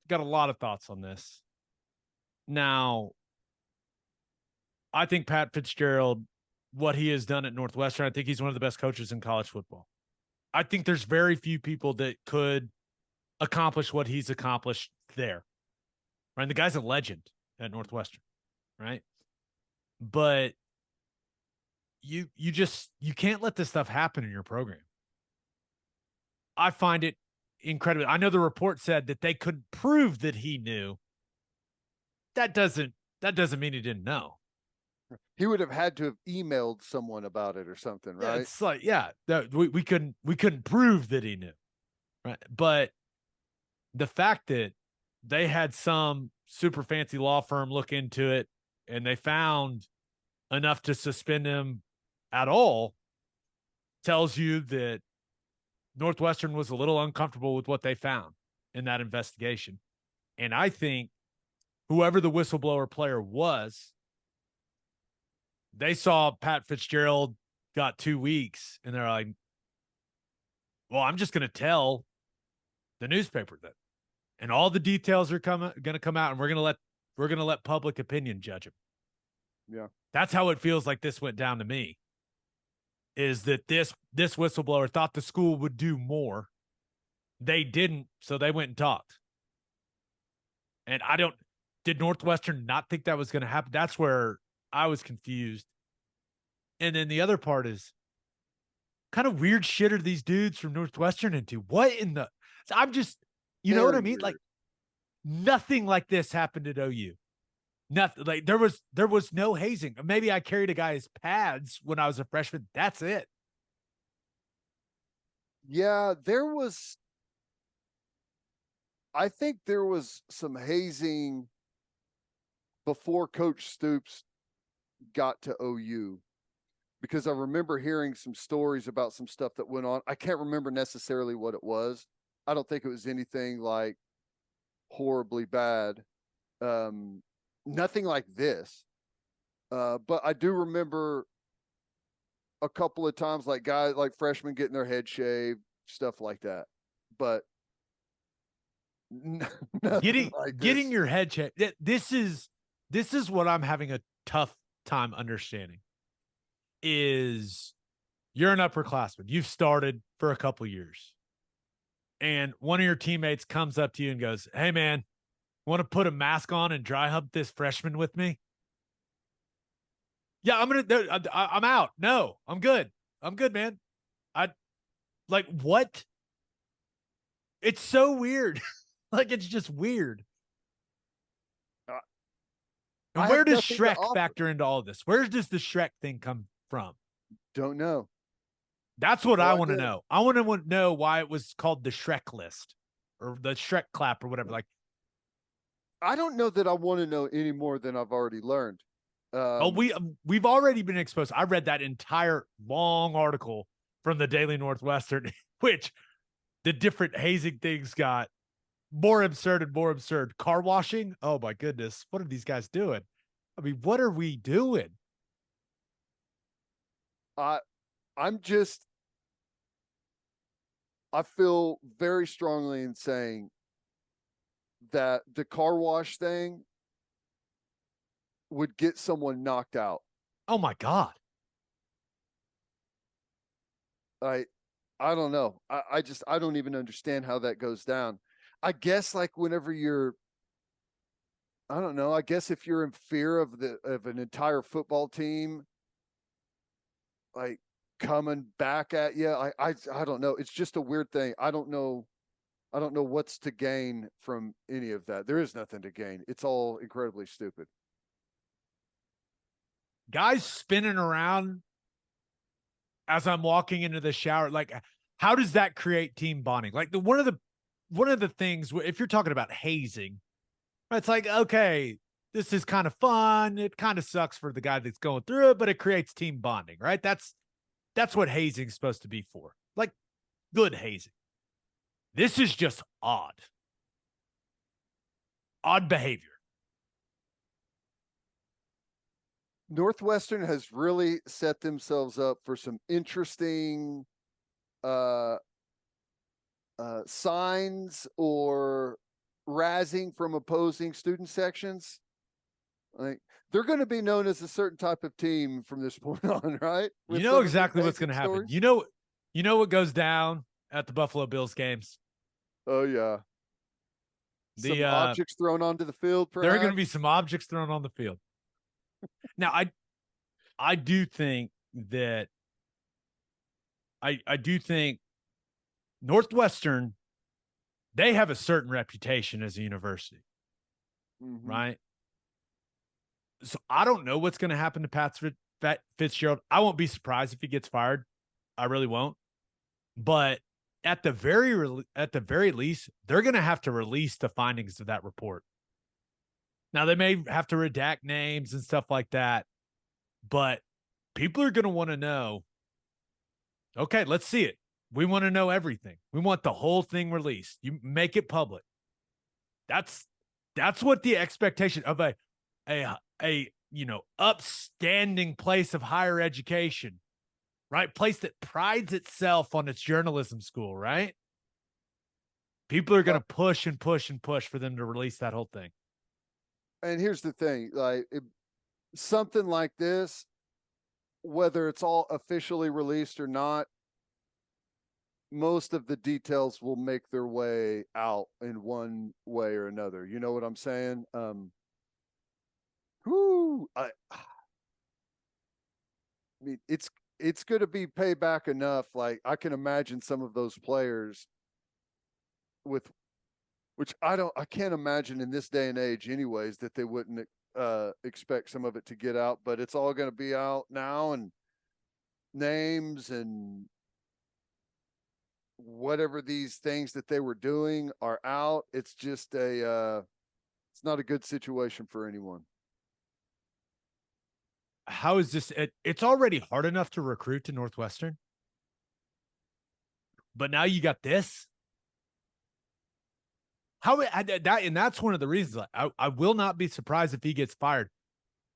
got a lot of thoughts on this. Now, I think Pat Fitzgerald, what he has done at Northwestern, I think he's one of the best coaches in college football. I think there's very few people that could accomplish what he's accomplished there. Right? The guy's a legend at Northwestern, right? But you can't let this stuff happen in your program. I find it incredible. I know the report said that they couldn't prove that he knew. That doesn't mean he didn't know. He would have had to have emailed someone about it or something, right? Yeah, it's like, we couldn't prove that he knew, right? But the fact that they had some super fancy law firm look into it and they found enough to suspend him at all tells you that Northwestern was a little uncomfortable with what they found in that investigation. And I think whoever the whistleblower player was, they saw Pat Fitzgerald got 2 weeks and they're like, well, I'm just going to tell the newspaper that, and all the details are going to come out, and we're going to let public opinion judge him. Yeah. That's how it feels like this went down to me, is that this whistleblower thought the school would do more. They didn't, so they went and talked. And did Northwestern not think that was going to happen? That's where I was confused. And then the other part is, kind of weird shit are these dudes from Northwestern into? What in the, I'm just, you know what I mean? Weird. Like, nothing like this happened at OU. Nothing. Like, there was no hazing. Maybe I carried a guy's pads when I was a freshman. That's it. Yeah, I think there was some hazing before Coach Stoops got to OU, because I remember hearing some stories about some stuff that went on. I can't remember necessarily what it was. I don't think it was anything like horribly bad. Nothing like this. But I do remember a couple of times, like guys, like freshmen getting their head shaved, stuff like that. But getting your head shaved. This is what I'm having a tough time understanding. Is you're an upperclassman. You've started for a couple years. And one of your teammates comes up to you and goes, "Hey, man, want to put a mask on and dry hump this freshman with me?" Yeah, I'm out. No, I'm good. I'm good, man. Like, what? It's so weird. Like, it's just weird. And where does Shrek factor into all of this? Where does the Shrek thing come from? Don't know. That's what I want to know. I want to know why it was called the Shrek list or the Shrek clap or whatever. Like, I don't know that I want to know any more than I've already learned. We've already been exposed. I read that entire long article from the Daily Northwestern, which the different hazing things got more absurd and more absurd. Car washing. Oh my goodness. What are these guys doing? I mean, what are we doing? I'm just, I feel very strongly in saying that the car wash thing would get someone knocked out. Oh my God. I I don't know. I don't even understand how that goes down. I guess like whenever you're, I don't know, I guess if you're in fear of an entire football team like coming back at you, I don't know. It's just a weird thing. I don't know what's to gain from any of that. There is nothing to gain. It's all incredibly stupid. Guys spinning around as I'm walking into the shower. Like, how does that create team bonding? Like one of the things, if you're talking about hazing, it's like, okay, this is kind of fun. It kind of sucks for the guy that's going through it, but it creates team bonding, right? That's what hazing's supposed to be for. Like good hazing. This is just odd. Odd behavior. Northwestern has really set themselves up for some interesting signs or razzing from opposing student sections. Like they're going to be known as a certain type of team from this point on, right? You know exactly what's going to happen. You know what goes down at the Buffalo Bills games. Oh yeah, some objects thrown onto the field. Perhaps. There are going to be some objects thrown on the field. Now, I do think that I do think Northwestern, they have a certain reputation as a university, right? So I don't know what's going to happen to Pat Fitzgerald. I won't be surprised if he gets fired. I really won't. But at the very least, they're going to have to release the findings of that report. Now they may have to redact names and stuff like that, but people are going to want to know. Okay, let's see it. We want to know everything. We want the whole thing released. You make it public. That's what the expectation of a upstanding place of higher education, right? Place that prides itself on its journalism school, right? People are going to push and push and push for them to release that whole thing. And here's the thing, like something like this, whether it's all officially released or not, most of the details will make their way out in one way or another. You know what I'm saying? I mean, it's going to be payback enough. Like I can imagine some of those players with, which I can't imagine in this day and age anyways, that they wouldn't expect some of it to get out, but it's all going to be out now, and names and whatever these things that they were doing are out. It's just it's not a good situation for anyone. How is this? It's already hard enough to recruit to Northwestern, but now you got this. And that's one of the reasons I will not be surprised if he gets fired.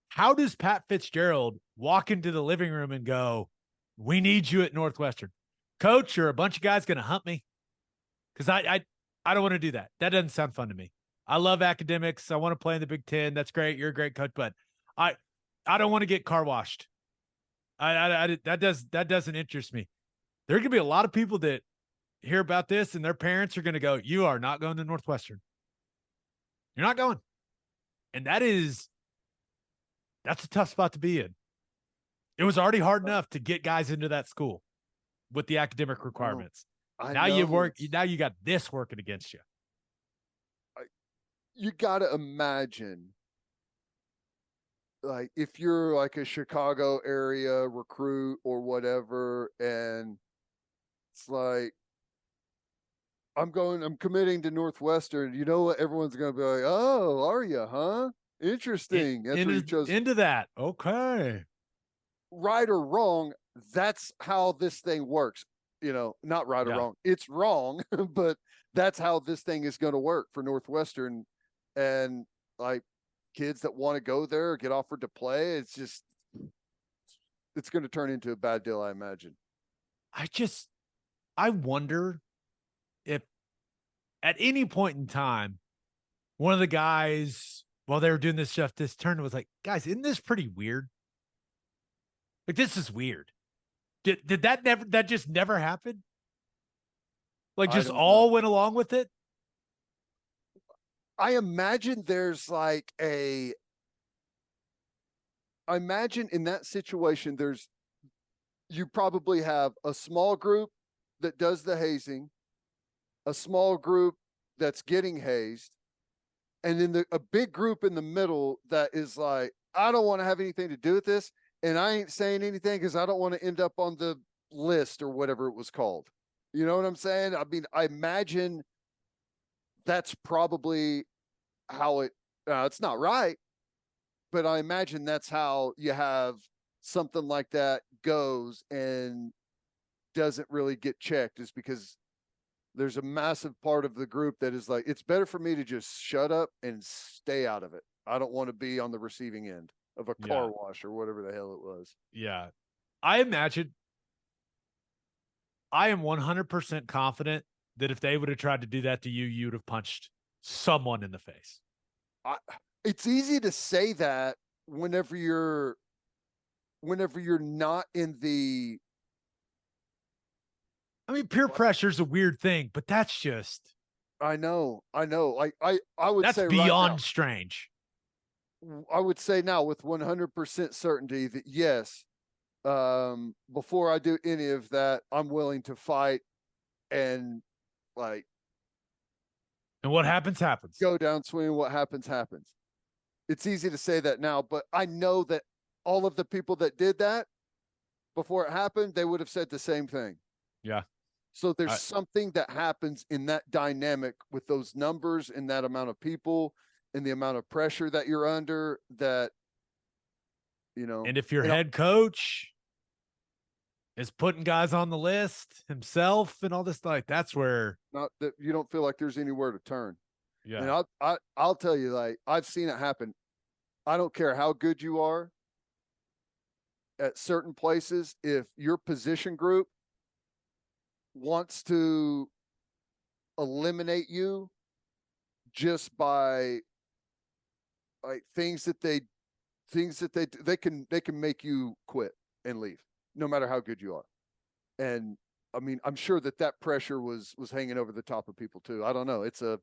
How does Pat Fitzgerald walk into the living room and go, "We need you at Northwestern, coach, or a bunch of guys going to hump me"? Because I don't want to do that. That doesn't sound fun to me. I love academics. I want to play in the Big Ten. That's great. You're a great coach, but I don't want to get car washed. That doesn't interest me. There could be a lot of people that hear about this and their parents are going to go, "You are not going to Northwestern. You're not going." And that's a tough spot to be in. It was already hard enough to get guys into that school with the academic requirements. Now you got this working against you. You got to imagine, like, if you're like a Chicago area recruit or whatever, and it's like, I'm committing to Northwestern. You know what? Everyone's going to be like, oh, are you, huh? Interesting. That's what you chose. Into that. Okay. Right or wrong, that's how this thing works. Not right or wrong. It's wrong, but that's how this thing is going to work for Northwestern. And like kids that want to go there, get offered to play, it's going to turn into a bad deal, I imagine. I wonder if at any point in time, one of the guys, while they were doing this stuff, this turn was like, guys, isn't this pretty weird? Like, this is weird. Did that just never happen? Like, just all went along with it? I imagine there's like I imagine in that situation, you probably have a small group that does the hazing, a small group that's getting hazed, and then a big group in the middle that is like, I don't want to have anything to do with this, and I ain't saying anything because I don't want to end up on the list or whatever it was called. You know what I'm saying? I mean, I imagine that's probably how it's not right, but I imagine that's how you have something like that goes and doesn't really get checked, is because there's a massive part of the group that is like, it's better for me to just shut up and stay out of it. I don't want to be on the receiving end of a car wash or whatever the hell it was. Yeah. I imagine, I am 100% confident that if they would have tried to do that to you, you'd have punched someone in the face. It's easy to say that whenever you're not in the. I mean, peer pressure is a weird thing, but that's just. I know. Like I would that's say beyond right now, strange. I would say now with 100% certainty that yes, before I do any of that, I'm willing to fight and like. And what happens, happens. Go down swinging. What happens, happens. It's easy to say that now, but I know that all of the people that did that before it happened, they would have said the same thing. Yeah. So there's something that happens in that dynamic with those numbers and that amount of people and the amount of pressure that you're under that, And if your head coach is putting guys on the list himself and all this, like, that's where. Not that you don't feel like there's anywhere to turn. Yeah. And I'll tell you, like, I've seen it happen. I don't care how good you are at certain places. If your position group wants to eliminate you just by like things that they can make you quit and leave, no matter how good you are. And I mean, I'm sure that pressure was hanging over the top of people too. I don't know. It's a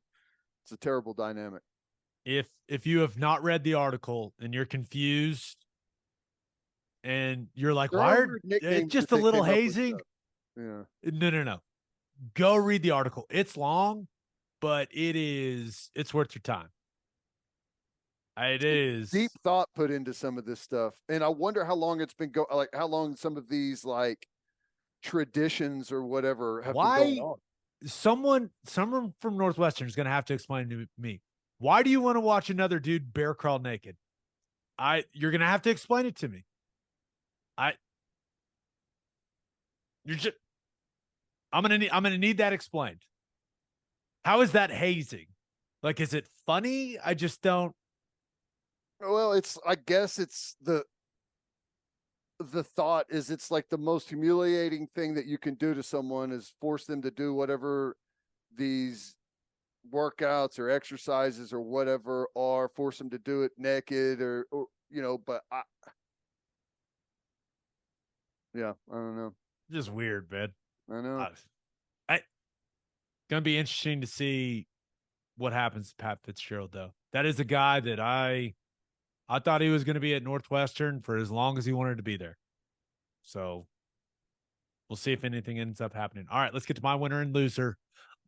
terrible dynamic. If you have not read the article and you're confused and you're like, why are it's just a little hazing? Yeah. No. Go read the article. It's long, but it's worth your time. It is deep thought put into some of this stuff. And I wonder how long it's been like how long some of these like traditions or whatever have been going on. Someone from Northwestern is going to have to explain to me, why do you want to watch another dude bear crawl naked? You're going to have to explain it to me. I'm going to need that explained. How is that hazing? Like, is it funny? I just don't. Well, I guess it's the thought is it's like the most humiliating thing that you can do to someone is force them to do whatever these workouts or exercises or whatever are, force them to do it naked or but I don't know. Just weird, man. I know. Gonna be interesting to see what happens to Pat Fitzgerald, though. That is a guy that I thought he was going to be at Northwestern for as long as he wanted to be there. So we'll see if anything ends up happening. All right, let's get to my winner and loser.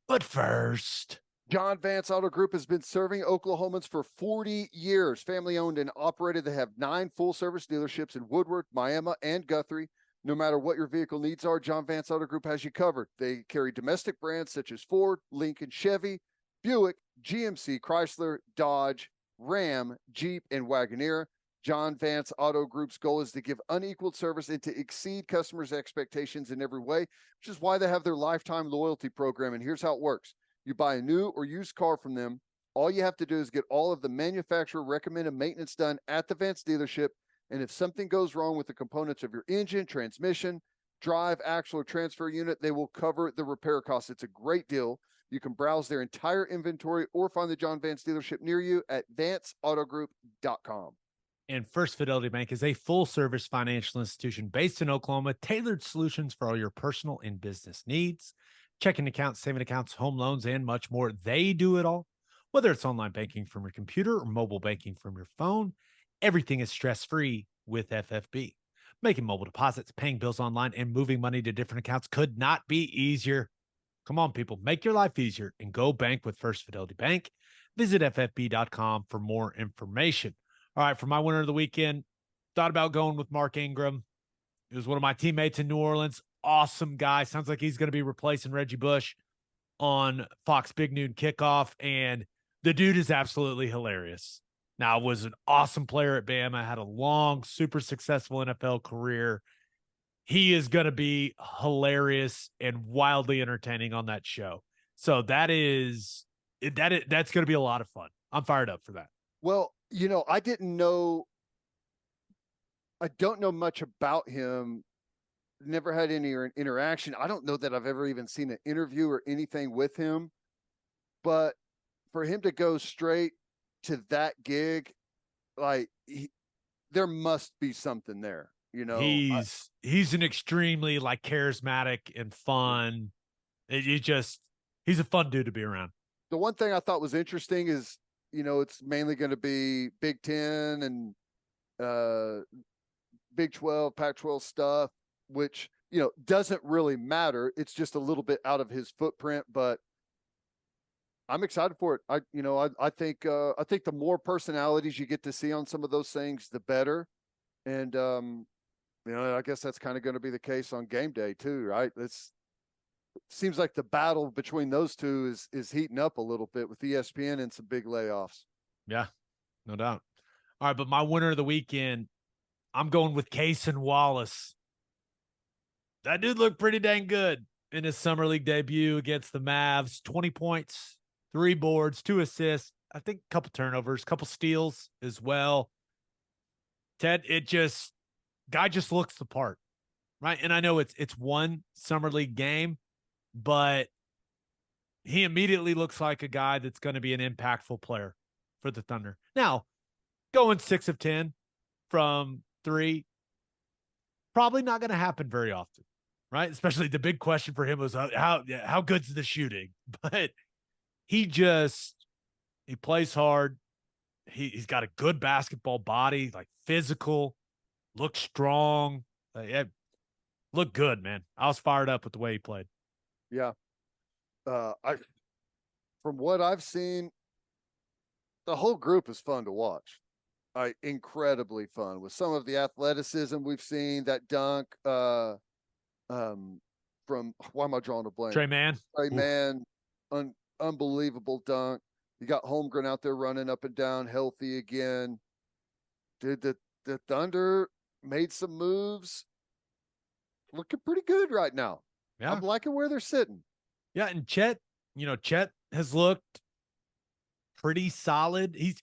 But first, John Vance Auto Group has been serving Oklahomans for 40 years. Family owned and operated. They have 9 full service dealerships in Woodward, Miami, and Guthrie. No matter what your vehicle needs are, John Vance Auto Group has you covered. They carry domestic brands such as Ford, Lincoln, Chevy, Buick, GMC, Chrysler, Dodge, Ram, Jeep, and Wagoneer. John Vance Auto Group's goal is to give unequaled service and to exceed customers' expectations in every way, which is why they have their lifetime loyalty program. And here's how it works. You buy a new or used car from them. All you have to do is get all of the manufacturer recommended maintenance done at the Vance dealership. And if something goes wrong with the components of your engine, transmission, drive, axle, or transfer unit, they will cover the repair costs. It's a great deal. You can browse their entire inventory or find the John Vance dealership near you at vanceautogroup.com. And First Fidelity Bank is a full-service financial institution based in Oklahoma, tailored solutions for all your personal and business needs. Checking accounts, saving accounts, home loans, and much more. They do it all. Whether it's online banking from your computer or mobile banking from your phone, everything is stress-free with FFB. Making mobile deposits, paying bills online, and moving money to different accounts could not be easier. Come on, people, make your life easier and go bank with First Fidelity Bank. Visit ffb.com for more information. All right, for my winner of the weekend, thought about going with Mark Ingram. He was one of my teammates in New Orleans. Awesome guy. Sounds like he's going to be replacing Reggie Bush on Fox Big Noon Kickoff, and the dude is absolutely hilarious. Now, was an awesome player at Bama, had a long, super successful NFL career. He is going to be hilarious and wildly entertaining on that show. So that's going to be a lot of fun. I'm fired up for that. Well, I don't know much about him. Never had any interaction. I don't know that I've ever even seen an interview or anything with him. But for him to go straight to that gig, there must be something there. He's an extremely charismatic and fun. He's a fun dude to be around. The one thing I thought was interesting is, it's mainly going to be Big Ten and Big 12, Pac-12 stuff, which, doesn't really matter. It's just a little bit out of his footprint, but I'm excited for it. I think the more personalities you get to see on some of those things, the better. And, I guess that's kind of going to be the case on game day too, right? It seems like the battle between those two is heating up a little bit with ESPN and some big layoffs. Yeah, no doubt. All right, but my winner of the weekend, I'm going with Cason Wallace. That dude looked pretty dang good in his summer league debut against the Mavs. 20 points, 3 boards, 2 assists, I think a couple turnovers, a couple steals as well. Ted, guy just looks the part, right? And I know it's one summer league game, but he immediately looks like a guy that's going to be an impactful player for the Thunder. Now, going 6 of 10 from 3, probably not going to happen very often, right? Especially the big question for him was how good's the shooting? But he plays hard. He's got a good basketball body, physical, looks strong. Looked good, man. I was fired up with the way he played. Yeah. From what I've seen, the whole group is fun to watch. Incredibly fun with some of the athleticism we've seen. That dunk from, why am I drawing a blank? Trey Mann, unbelievable dunk. You got Holmgren out there running up and down, healthy again. Dude, the Thunder made some moves, looking pretty good right now. Yeah. I'm liking where they're sitting. Yeah, and Chet has looked pretty solid. He's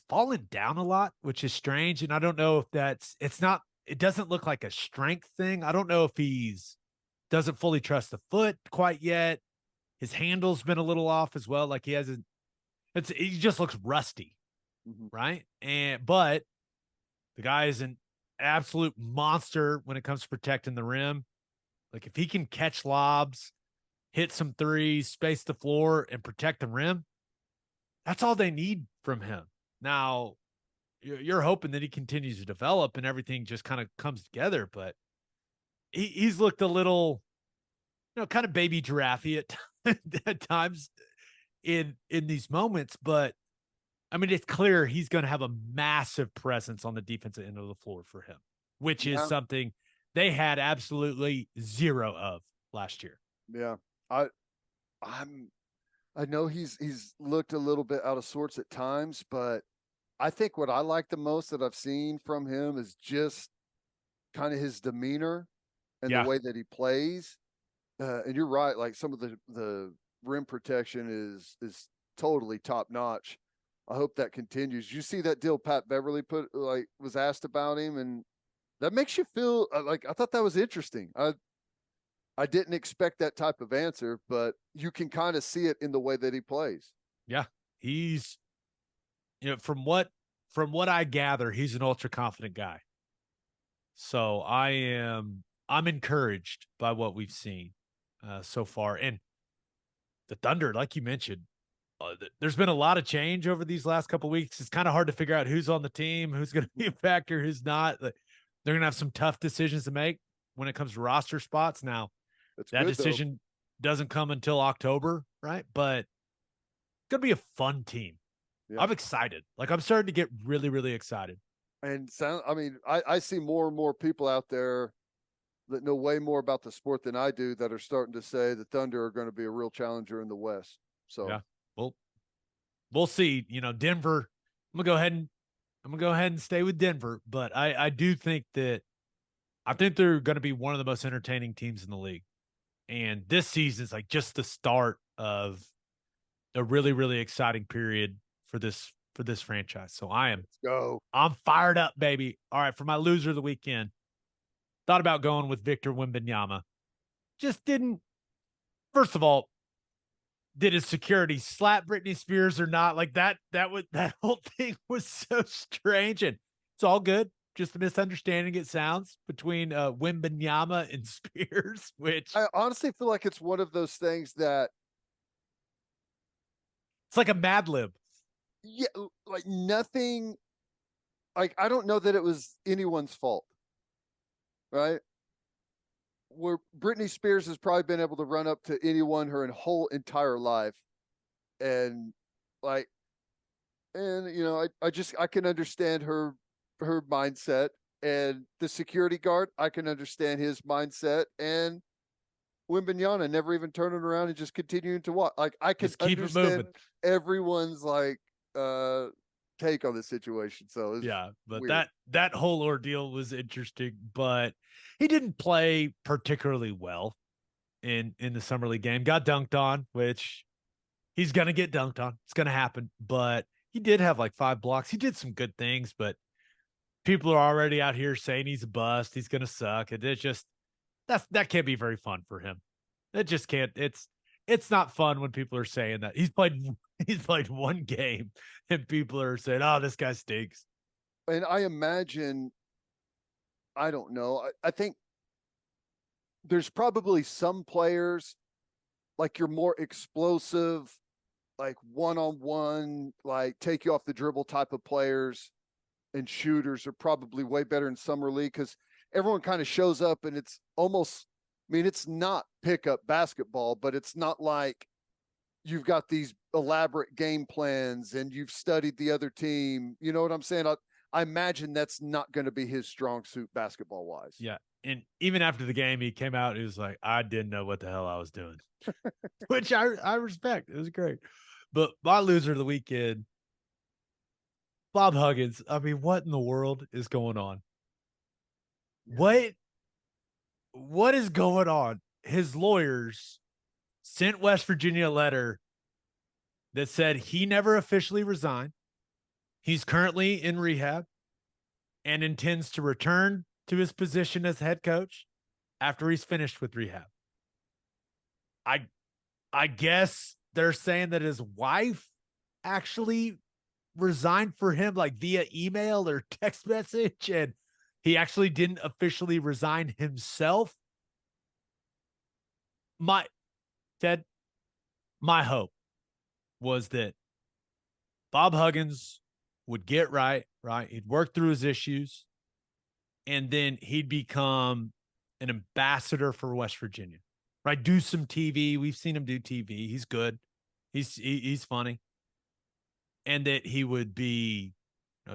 fallen down a lot, which is strange. And I don't know if it doesn't look like a strength thing. I don't know if doesn't fully trust the foot quite yet. His handle's been a little off as well. He just looks rusty. Mm-hmm. Right. But the guy is an absolute monster when it comes to protecting the rim. If he can catch lobs, hit some threes, space the floor, and protect the rim, that's all they need from him. Now, you're hoping that he continues to develop and everything just kind of comes together, but he's looked a little, kind of baby giraffe at times in these moments, but I mean, it's clear he's going to have a massive presence on the defensive end of the floor for him, which is something they had absolutely zero of last year. Yeah. I'm I know he's looked a little bit out of sorts at times, but I think what I like the most that I've seen from him is just kind of his demeanor and the Yeah. way that he plays. And you're right, like some of the rim protection is totally top notch. I hope that continues. You see that deal Pat Beverly was asked about him, and that makes you feel like I thought that was interesting. I didn't expect that type of answer, but you can kind of see it in the way that he plays. Yeah. He's, from what I gather, he's an ultra confident guy. So I'm encouraged by what we've seen so far. And the Thunder, like you mentioned, there's been a lot of change over these last couple of weeks. It's kind of hard to figure out who's on the team, who's going to be a factor, who's not. They're going to have some tough decisions to make when it comes to roster spots. Now, that decision doesn't come until October, right? But it's going to be a fun team. Yeah. I'm excited. Like, I'm starting to get really, really excited. And I see more and more people out there that know way more about the sport than I do that are starting to say the Thunder are going to be a real challenger in the West. So yeah, well, we'll see. Denver. I'm gonna go ahead and stay with Denver, but I do think that I think they're going to be one of the most entertaining teams in the league. And this season is like just the start of a really, really exciting period for this franchise. So I'm fired up, baby. All right, for my loser of the weekend, thought about going with Victor Wembanyama. Just didn't. First of all, did his security slap Britney Spears or not? Like that whole thing was so strange, and it's all good. Just a misunderstanding, it sounds, between Wembanyama and Spears, which I honestly feel like it's one of those things that it's like a Mad Lib. Yeah, like nothing. Like I don't know that it was anyone's fault, right? Where Britney Spears has probably been able to run up to anyone her whole entire life, and I can understand her mindset, and the security guard, I can understand his mindset, and Wembanyama never even turning around and just continuing to watch. Like I can understand everyone's take on the situation. So yeah, but weird. that whole ordeal was interesting, but he didn't play particularly well in the summer league game. Got dunked on, which he's gonna get dunked on. It's gonna happen. But he did have like 5 blocks. He did some good things, but people are already out here saying he's a bust. He's gonna suck. And it's just that can't be very fun for him. It just can't. It's not fun when people are saying that. He's played one game and people are saying, "Oh, this guy stinks." And I imagine, I don't know. I think there's probably some players like you're more explosive, like one-on-one, like take you off the dribble type of players and shooters are probably way better in summer league because everyone kind of shows up and it's almost, it's not pickup basketball, but it's not like you've got these elaborate game plans and you've studied the other team. You know what I'm saying? I imagine that's not going to be his strong suit basketball wise. Yeah. And even after the game, he came out, he was like, I didn't know what the hell I was doing, which I respect. It was great. But my loser of the weekend, Bob Huggins. I mean, what in the world is going on? Yeah. What is going on? His lawyers sent West Virginia a letter that said he never officially resigned. He's currently in rehab and intends to return to his position as head coach after he's finished with rehab. I guess they're saying that his wife actually resigned for him, like via email or text message, and he actually didn't officially resign himself. My hope was that Bob Huggins would get right. He'd work through his issues, and then he'd become an ambassador for West Virginia, right? Do some TV. We've seen him do TV. He's good. He's funny. And that he would be,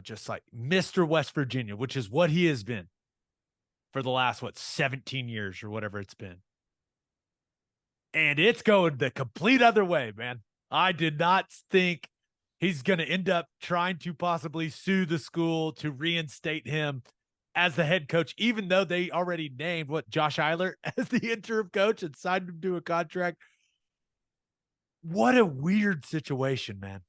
just like Mr. West Virginia, which is what he has been for the last, 17 years or whatever it's been. And it's going the complete other way, man. I did not think he's going to end up trying to possibly sue the school to reinstate him as the head coach, even though they already named Josh Eilert as the interim coach and signed him to a contract. What a weird situation, man.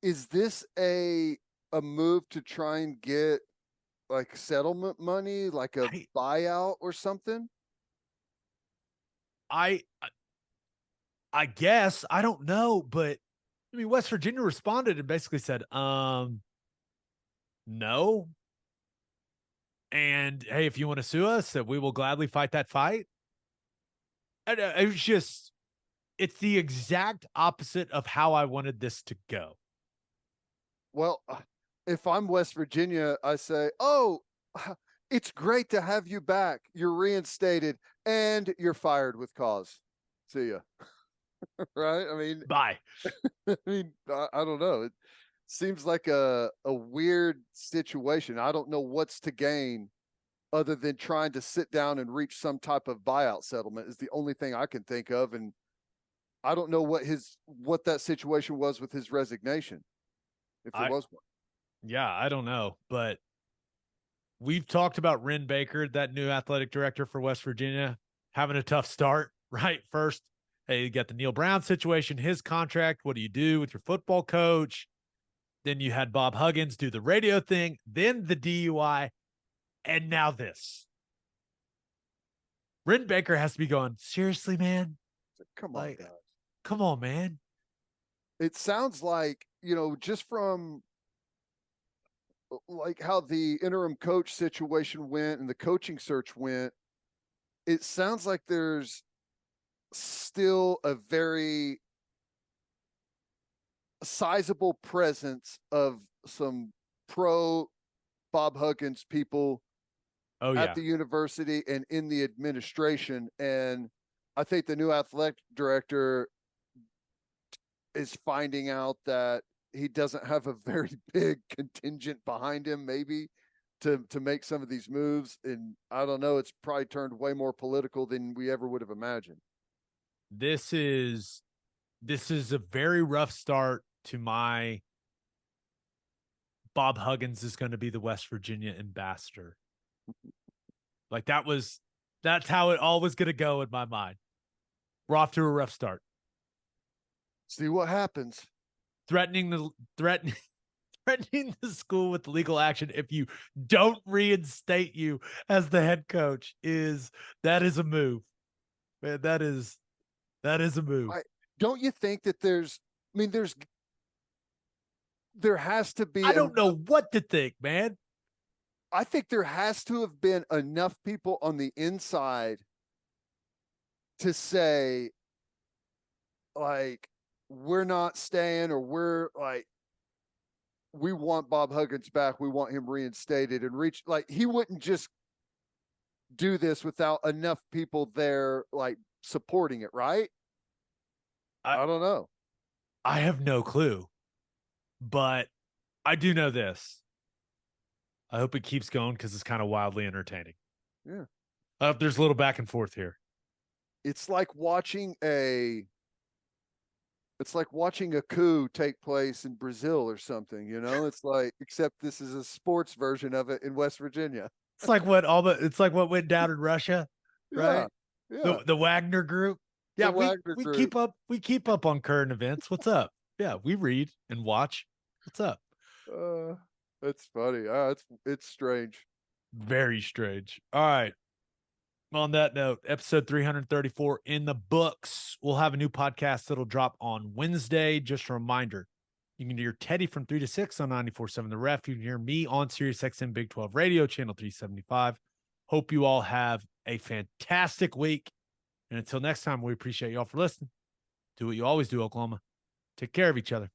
Is this a move to try and get like settlement money, like a buyout or something? I guess, I don't know, but I mean, West Virginia responded and basically said, no. And hey, if you want to sue us, we will gladly fight that fight. And it's the exact opposite of how I wanted this to go. Well, if I'm West Virginia, I say, oh, it's great to have you back. You're reinstated and you're fired with cause. See ya. Right? I mean, bye. I mean, I don't know. It seems like a weird situation. I don't know what's to gain other than trying to sit down and reach some type of buyout settlement is the only thing I can think of. And I don't know what that situation was with his resignation, if there was one. Yeah, I don't know. But we've talked about Ren Baker, that new athletic director for West Virginia, having a tough start, right? First, hey, you got the Neil Brown situation, his contract. What do you do with your football coach? Then you had Bob Huggins do the radio thing, then the DUI, and now this. Ren Baker has to be going, seriously, man? Come on, guys. Come on, man. It sounds like, just from like how the interim coach situation went and the coaching search went, it sounds like there's still a very sizable presence of some pro Bob Huggins people at the university and in the administration. And I think the new athletic director is finding out that he doesn't have a very big contingent behind him, maybe to make some of these moves. And I don't know, it's probably turned way more political than we ever would have imagined. This is a very rough start to my Bob Huggins is going to be the West Virginia ambassador. Like that's how it all was going to go in my mind. We're off to a rough start. See what happens. Threatening the school with legal action if you don't reinstate you as the head coach is a move. Man, that is a move. Don't you think that there has to be, I don't know what to think, man. I think there has to have been enough people on the inside to say, like, we're not staying, or we're like, we want Bob Huggins back. We want him reinstated and he wouldn't just do this without enough people there, like, supporting it. Right. I don't know. I have no clue, but I do know this. I hope it keeps going because it's kind of wildly entertaining. Yeah. There's a little back and forth here. It's like watching a coup take place in Brazil or something, It's like, except this is a sports version of it in West Virginia. It's like what went down in Russia, right? Yeah. The Wagner Group. Yeah, we keep up on current events. What's up? Yeah, we read and watch. What's up? That's funny. It's strange. Very strange. All right. On that note, episode 334 in the books. We'll have a new podcast that'll drop on Wednesday. Just a reminder, you can hear Teddy from 3 to 6 on 94.7 The Ref. You can hear me on SiriusXM Big 12 Radio, channel 375. Hope you all have a fantastic week. And until next time, we appreciate y'all for listening. Do what you always do, Oklahoma. Take care of each other.